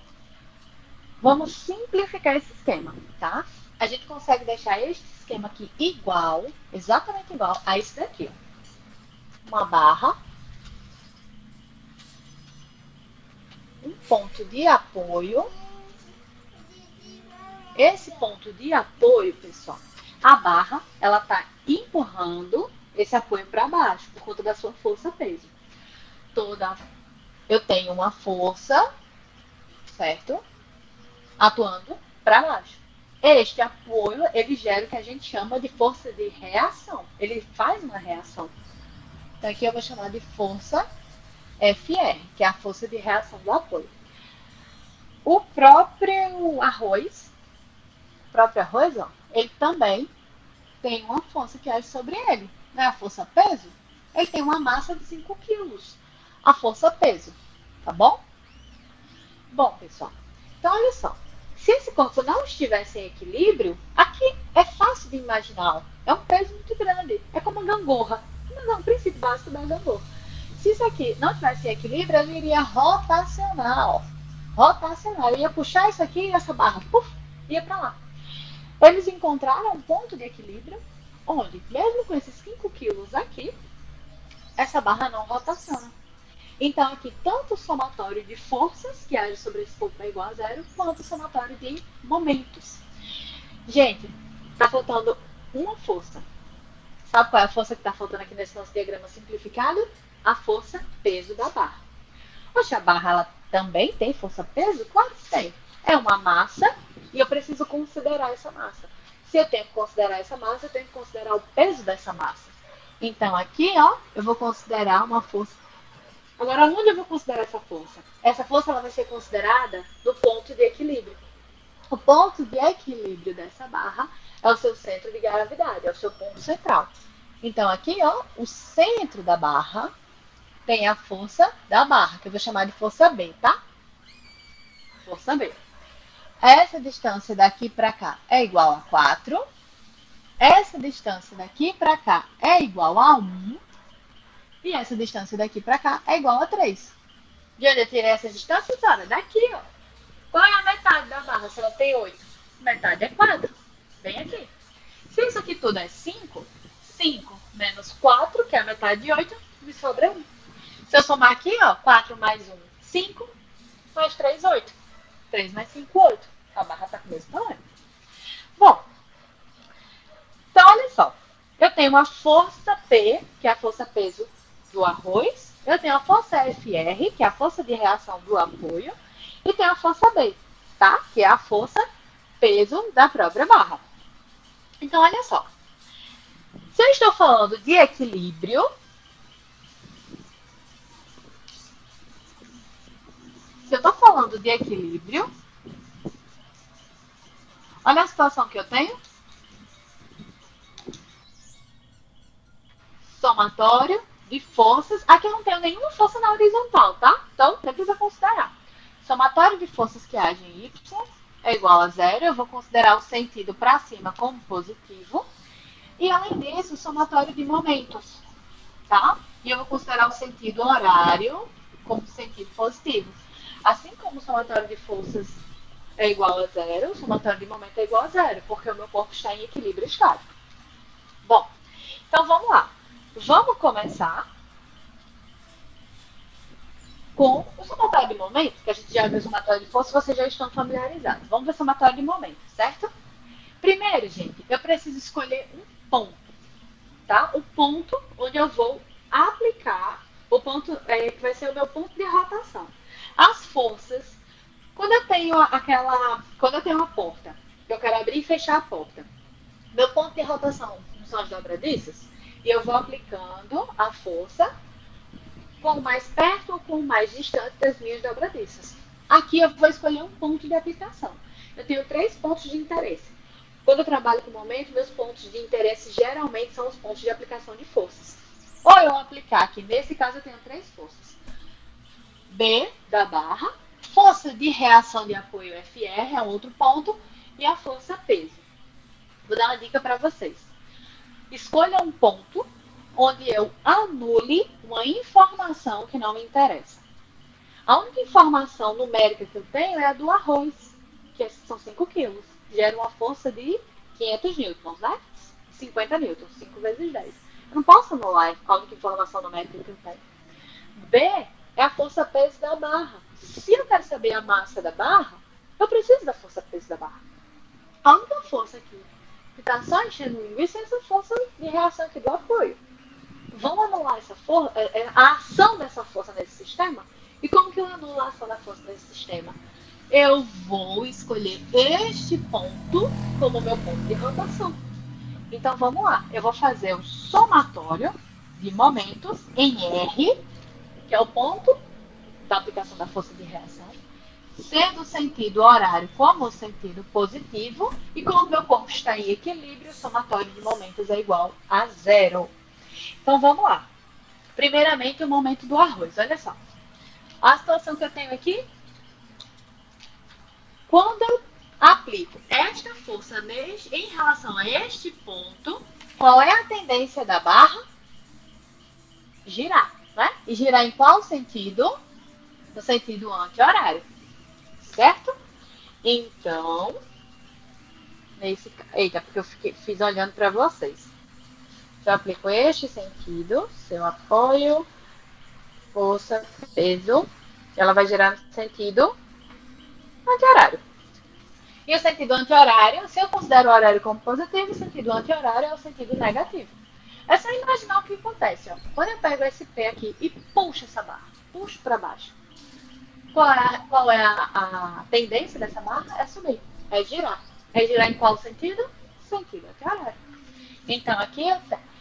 vamos simplificar esse esquema, tá? A gente consegue deixar este esquema aqui igual, exatamente igual a esse daqui, ó. Uma barra, um ponto de apoio. Esse ponto de apoio, pessoal, a barra, ela tá empurrando esse apoio para baixo por conta da sua força-peso. Eu tenho uma força, certo? Atuando para baixo. Este apoio, ele gera o que a gente chama de força de reação. Ele faz uma reação. Então aqui eu vou chamar de força FR, que é a força de reação do apoio. O próprio arroz, ó, ele também tem uma força que age sobre ele. Não é a força peso? Ele tem uma massa de 5 quilos. A força peso, tá bom? Bom, pessoal, então olha só. Se esse corpo não estivesse em equilíbrio, aqui é fácil de imaginar. É um peso muito grande. É como uma gangorra. O princípio básico da gangorra. Se isso aqui não tivesse em equilíbrio, ele iria rotacionar. Ó. Rotacionar. Eu ia puxar isso aqui e essa barra ia para lá. Eles encontraram um ponto de equilíbrio onde, mesmo com esses 5 quilos aqui, essa barra não rotaciona. Então, aqui, tanto o somatório de forças que age sobre esse corpo é igual a zero, quanto o somatório de momentos. Gente, está faltando uma força. Sabe qual é a força que está faltando aqui nesse nosso diagrama simplificado? A força peso da barra. Poxa, a barra ela também tem força-peso? Claro que tem. É uma massa e eu preciso considerar essa massa. Se eu tenho que considerar essa massa, eu tenho que considerar o peso dessa massa. Então, aqui, ó, eu vou considerar uma força. Agora, onde eu vou considerar essa força? Essa força ela vai ser considerada no ponto de equilíbrio. O ponto de equilíbrio dessa barra é o seu centro de gravidade, é o seu ponto central. Então, aqui, ó, o centro da barra tem a força da barra, que eu vou chamar de força B, tá? Força B. Essa distância daqui para cá é igual a 4. Essa distância daqui para cá é igual a 1. E essa distância daqui para cá é igual a 3. De onde eu tirei essa distância? Olha, daqui, ó. Qual é a metade da barra se ela tem 8? Metade é 4. Bem aqui. Se isso aqui tudo é 5, 5 menos 4, que é a metade de 8, me sobra 1. Se eu somar aqui, ó, 4 mais 1, 5, mais 3, 8. 3 mais 5, 8. A barra está com o mesmo tamanho. Bom, então olha só. Eu tenho uma força P, que é a força peso do arroz. Eu tenho a força FR, que é a força de reação do apoio. E tenho a força B, tá? Que é a força peso da própria barra. Então, olha só. Se eu estou falando de equilíbrio, olha a situação que eu tenho. Somatório de forças. Aqui eu não tenho nenhuma força na horizontal, tá? Então, nem precisa considerar. Somatório de forças que agem em Y é igual a zero. Eu vou considerar o sentido para cima como positivo. E, além disso, o somatório de momentos, tá? E eu vou considerar o sentido horário como sentido positivo. Assim como o somatório de forças é igual a zero, o somatório de momento é igual a zero, porque o meu corpo está em equilíbrio estático. Bom, então vamos lá. Vamos começar com o somatório de momento, que a gente já viu o somatório de força, vocês já estão familiarizados. Vamos ver o somatório de momento, certo? Primeiro, gente, eu preciso escolher um ponto, tá? O ponto onde eu vou aplicar, o ponto que vai ser o meu ponto de rotação. As forças, quando eu tenho uma porta, eu quero abrir e fechar a porta. Meu ponto de rotação são as dobradiças, e eu vou aplicando a força com mais perto ou com mais distante das minhas dobradiças. Aqui eu vou escolher um ponto de aplicação. Eu tenho 3 pontos de interesse. Quando eu trabalho com momento, meus pontos de interesse geralmente são os pontos de aplicação de forças. Ou eu aplicar aqui, nesse caso eu tenho 3 forças. B da barra, força de reação de apoio FR é outro ponto, e a força peso. Vou dar uma dica para vocês. Escolha um ponto onde eu anule uma informação que não me interessa. A única informação numérica que eu tenho é a do arroz, que são 5 quilos. Gera uma força de 500 newtons, né? 50 newtons, 5 vezes 10. Eu não posso anular a única informação numérica que eu tenho. B é a força-peso da barra. Se eu quero saber a massa da barra, eu preciso da força-peso da barra. A única força aqui que está só enchendo linguiça é essa força de reação aqui do apoio. Vamos anular essa força, a ação dessa força nesse sistema? E como que eu anulo a ação da força nesse sistema? Eu vou escolher este ponto como meu ponto de rotação. Então vamos lá, eu vou fazer o somatório de momentos em R, que é o ponto da aplicação da força de reação, sendo o sentido horário como o sentido positivo, e como o meu corpo está em equilíbrio, o somatório de momentos é igual a 0. Então vamos lá. Primeiramente, o momento do arroz. Olha só. A situação que eu tenho aqui, quando eu aplico esta força em relação a este ponto, qual é a tendência da barra? Girar, né? E girar em qual sentido? No sentido anti-horário, certo? Então, eita, porque eu fiz olhando para vocês. Se eu aplico este sentido, seu apoio, força, peso, ela vai girar no sentido anti-horário. E o sentido anti-horário, se eu considero o horário como positivo, o sentido anti-horário é o sentido negativo. É só imaginar o que acontece. Ó. Quando eu pego esse pé aqui e puxo essa barra, puxo para baixo, qual é a tendência dessa barra? É subir, é girar. É girar em qual sentido? Sentido anti-horário. Então aqui eu tenho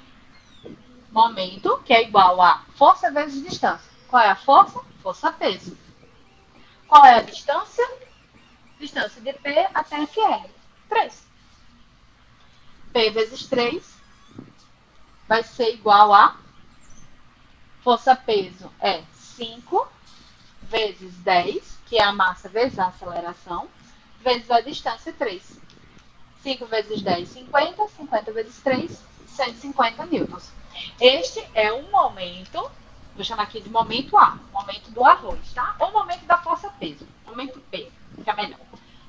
momento, que é igual a força vezes distância. Qual é a força? Força-peso. Qual é a distância? Distância de P até FR. 3. P vezes 3 vai ser igual a força-peso é 5 vezes 10, que é a massa vezes a aceleração, vezes a distância 3. 5 vezes 10, 50. 50 vezes 3, 150 newtons. Este é um momento, vou chamar aqui de momento A, momento do arroz, tá? Ou momento da força-peso, momento P, que é melhor.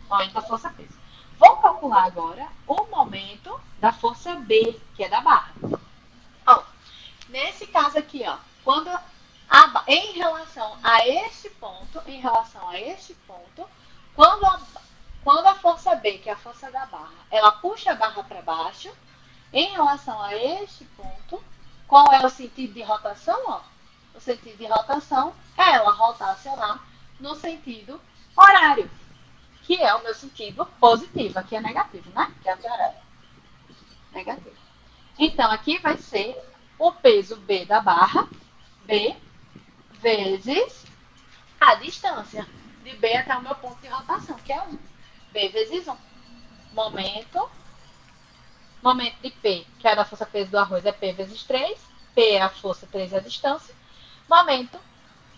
Momento da força-peso. Vou calcular agora o momento da força B, que é da barra. Ó, nesse caso aqui, ó, em relação a este ponto, quando a força B, que é a força da barra, ela puxa a barra para baixo, em relação a este ponto, qual é o sentido de rotação? Ó? O sentido de rotação é ela rotacionar no sentido horário, que é o meu sentido positivo. Aqui é negativo, né? Que é anti-horário. Negativo. Então, aqui vai ser o peso B da barra, B, vezes a distância de B até o meu ponto de rotação, que é 1. B vezes 1. Momento de P, que é a da força-peso do arroz, é P vezes 3. P é a força, 3 é a distância. Momento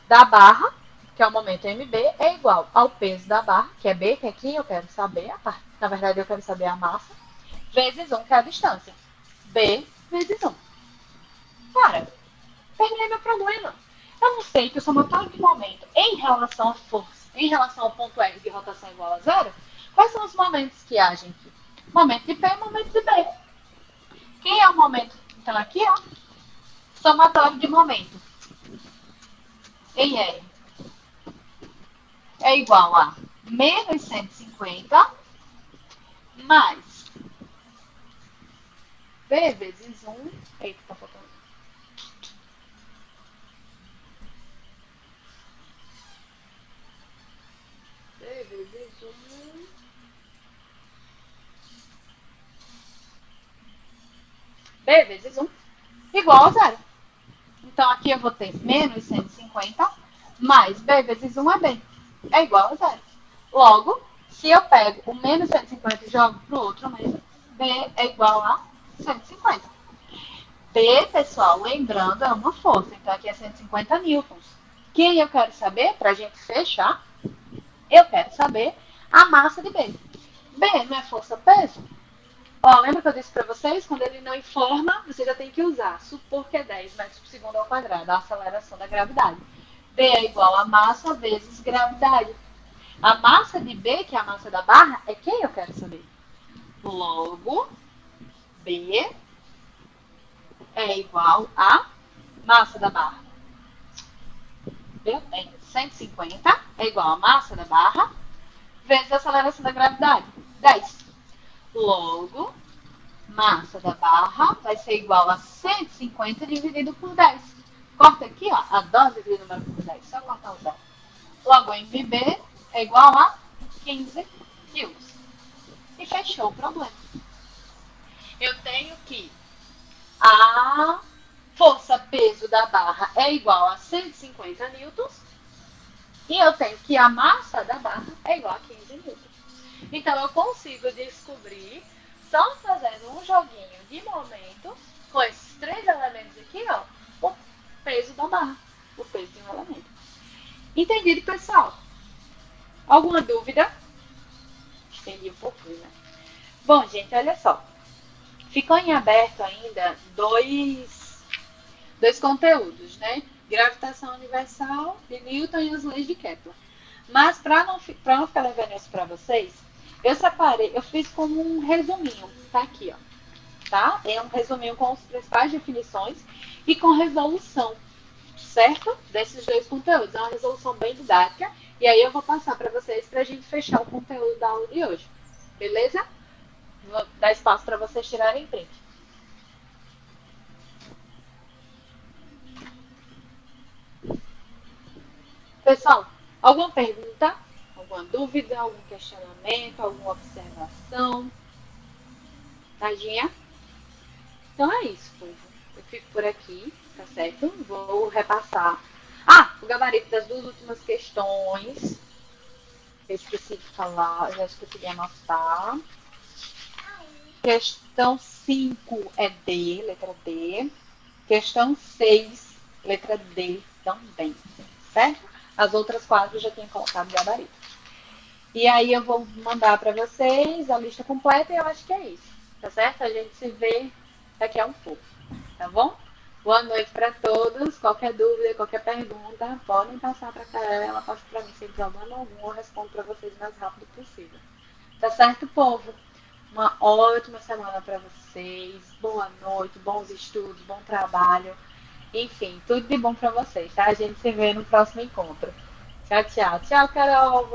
da barra, que é o momento MB, é igual ao peso da barra, que é B, que aqui eu quero saber, na verdade eu quero saber a massa, vezes 1, que é a distância. B vezes 1. Cara, terminei meu problema. Eu não sei que o somatório de momento em relação à força, em relação ao ponto R de rotação igual a 0, quais são os momentos que agem aqui? Momento de P e momento de B. Quem é o momento? Então aqui, ó, somatório de momento em R é igual a menos 150 mais B vezes 1. Eita, tá faltando. B vezes 1 B vezes 1 igual a zero. Então, aqui eu vou ter menos 150 mais B vezes 1 é B. É igual a zero. Logo, se eu pego o menos 150 e jogo para o outro menos, B é igual a 150. B, pessoal, lembrando, é uma força. Então, aqui é 150 newtons. Quem eu quero saber, para a gente fechar, eu quero saber a massa de B. B não é força-peso? Ó, lembra que eu disse para vocês? Quando ele não informa, você já tem que usar. Supor que é 10 metros por segundo ao quadrado, a aceleração da gravidade. B é igual a massa vezes gravidade. A massa de B, que é a massa da barra, é quem eu quero saber. Logo, B é igual a massa da barra. Eu tenho 150 é igual a massa da barra vezes a aceleração da gravidade, 10. Logo, massa da barra vai ser igual a 150 dividido por 10. Corta aqui, ó, a dose de número por 10. Só cortar o zero. Logo, MB é igual a 15 quilos. E fechou o problema. Eu tenho que a força-peso da barra é igual a 150 newtons. E eu tenho que a massa da barra é igual a 15 newtons. Então, eu consigo descobrir, só fazendo um joguinho de momentos, com esses três elementos aqui, ó, o peso da barra, o peso de um elemento. Entendido, pessoal? Alguma dúvida? Estendi um pouquinho, né? Bom, gente, olha só. Ficou em aberto ainda dois conteúdos, né? Gravitação universal de Newton e as leis de Kepler. Mas para não ficar levando isso para vocês, eu separei, eu fiz como um resuminho, tá aqui, ó. Tá? É um resuminho com as principais definições e com resolução, certo? Desses dois conteúdos. É uma resolução bem didática. E aí eu vou passar para vocês para a gente fechar o conteúdo da aula de hoje. Beleza? Vou dar espaço para vocês tirarem print. Pessoal, alguma pergunta? Alguma dúvida? Algum questionamento? Alguma observação? Tadinha? Então é isso, povo. Eu fico por aqui, tá certo? Vou repassar. Ah, o gabarito das duas últimas questões. Eu esqueci de falar, já esqueci de anotar. Questão 5 é D, letra D. Questão 6, letra D também, certo? As outras quatro eu já tinha colocado gabarito. E aí eu vou mandar para vocês a lista completa e eu acho que é isso, tá certo? A gente se vê daqui a um pouco, tá bom? Boa noite para todos. Qualquer dúvida, qualquer pergunta, podem passar para cá. Ela passa para mim sem problema algum. Eu respondo para vocês o mais rápido possível. Tá certo, povo? Uma ótima semana para vocês. Boa noite, bons estudos, bom trabalho. Enfim, tudo de bom para vocês, tá? A gente se vê no próximo encontro. Tchau, tchau. Tchau, Carol.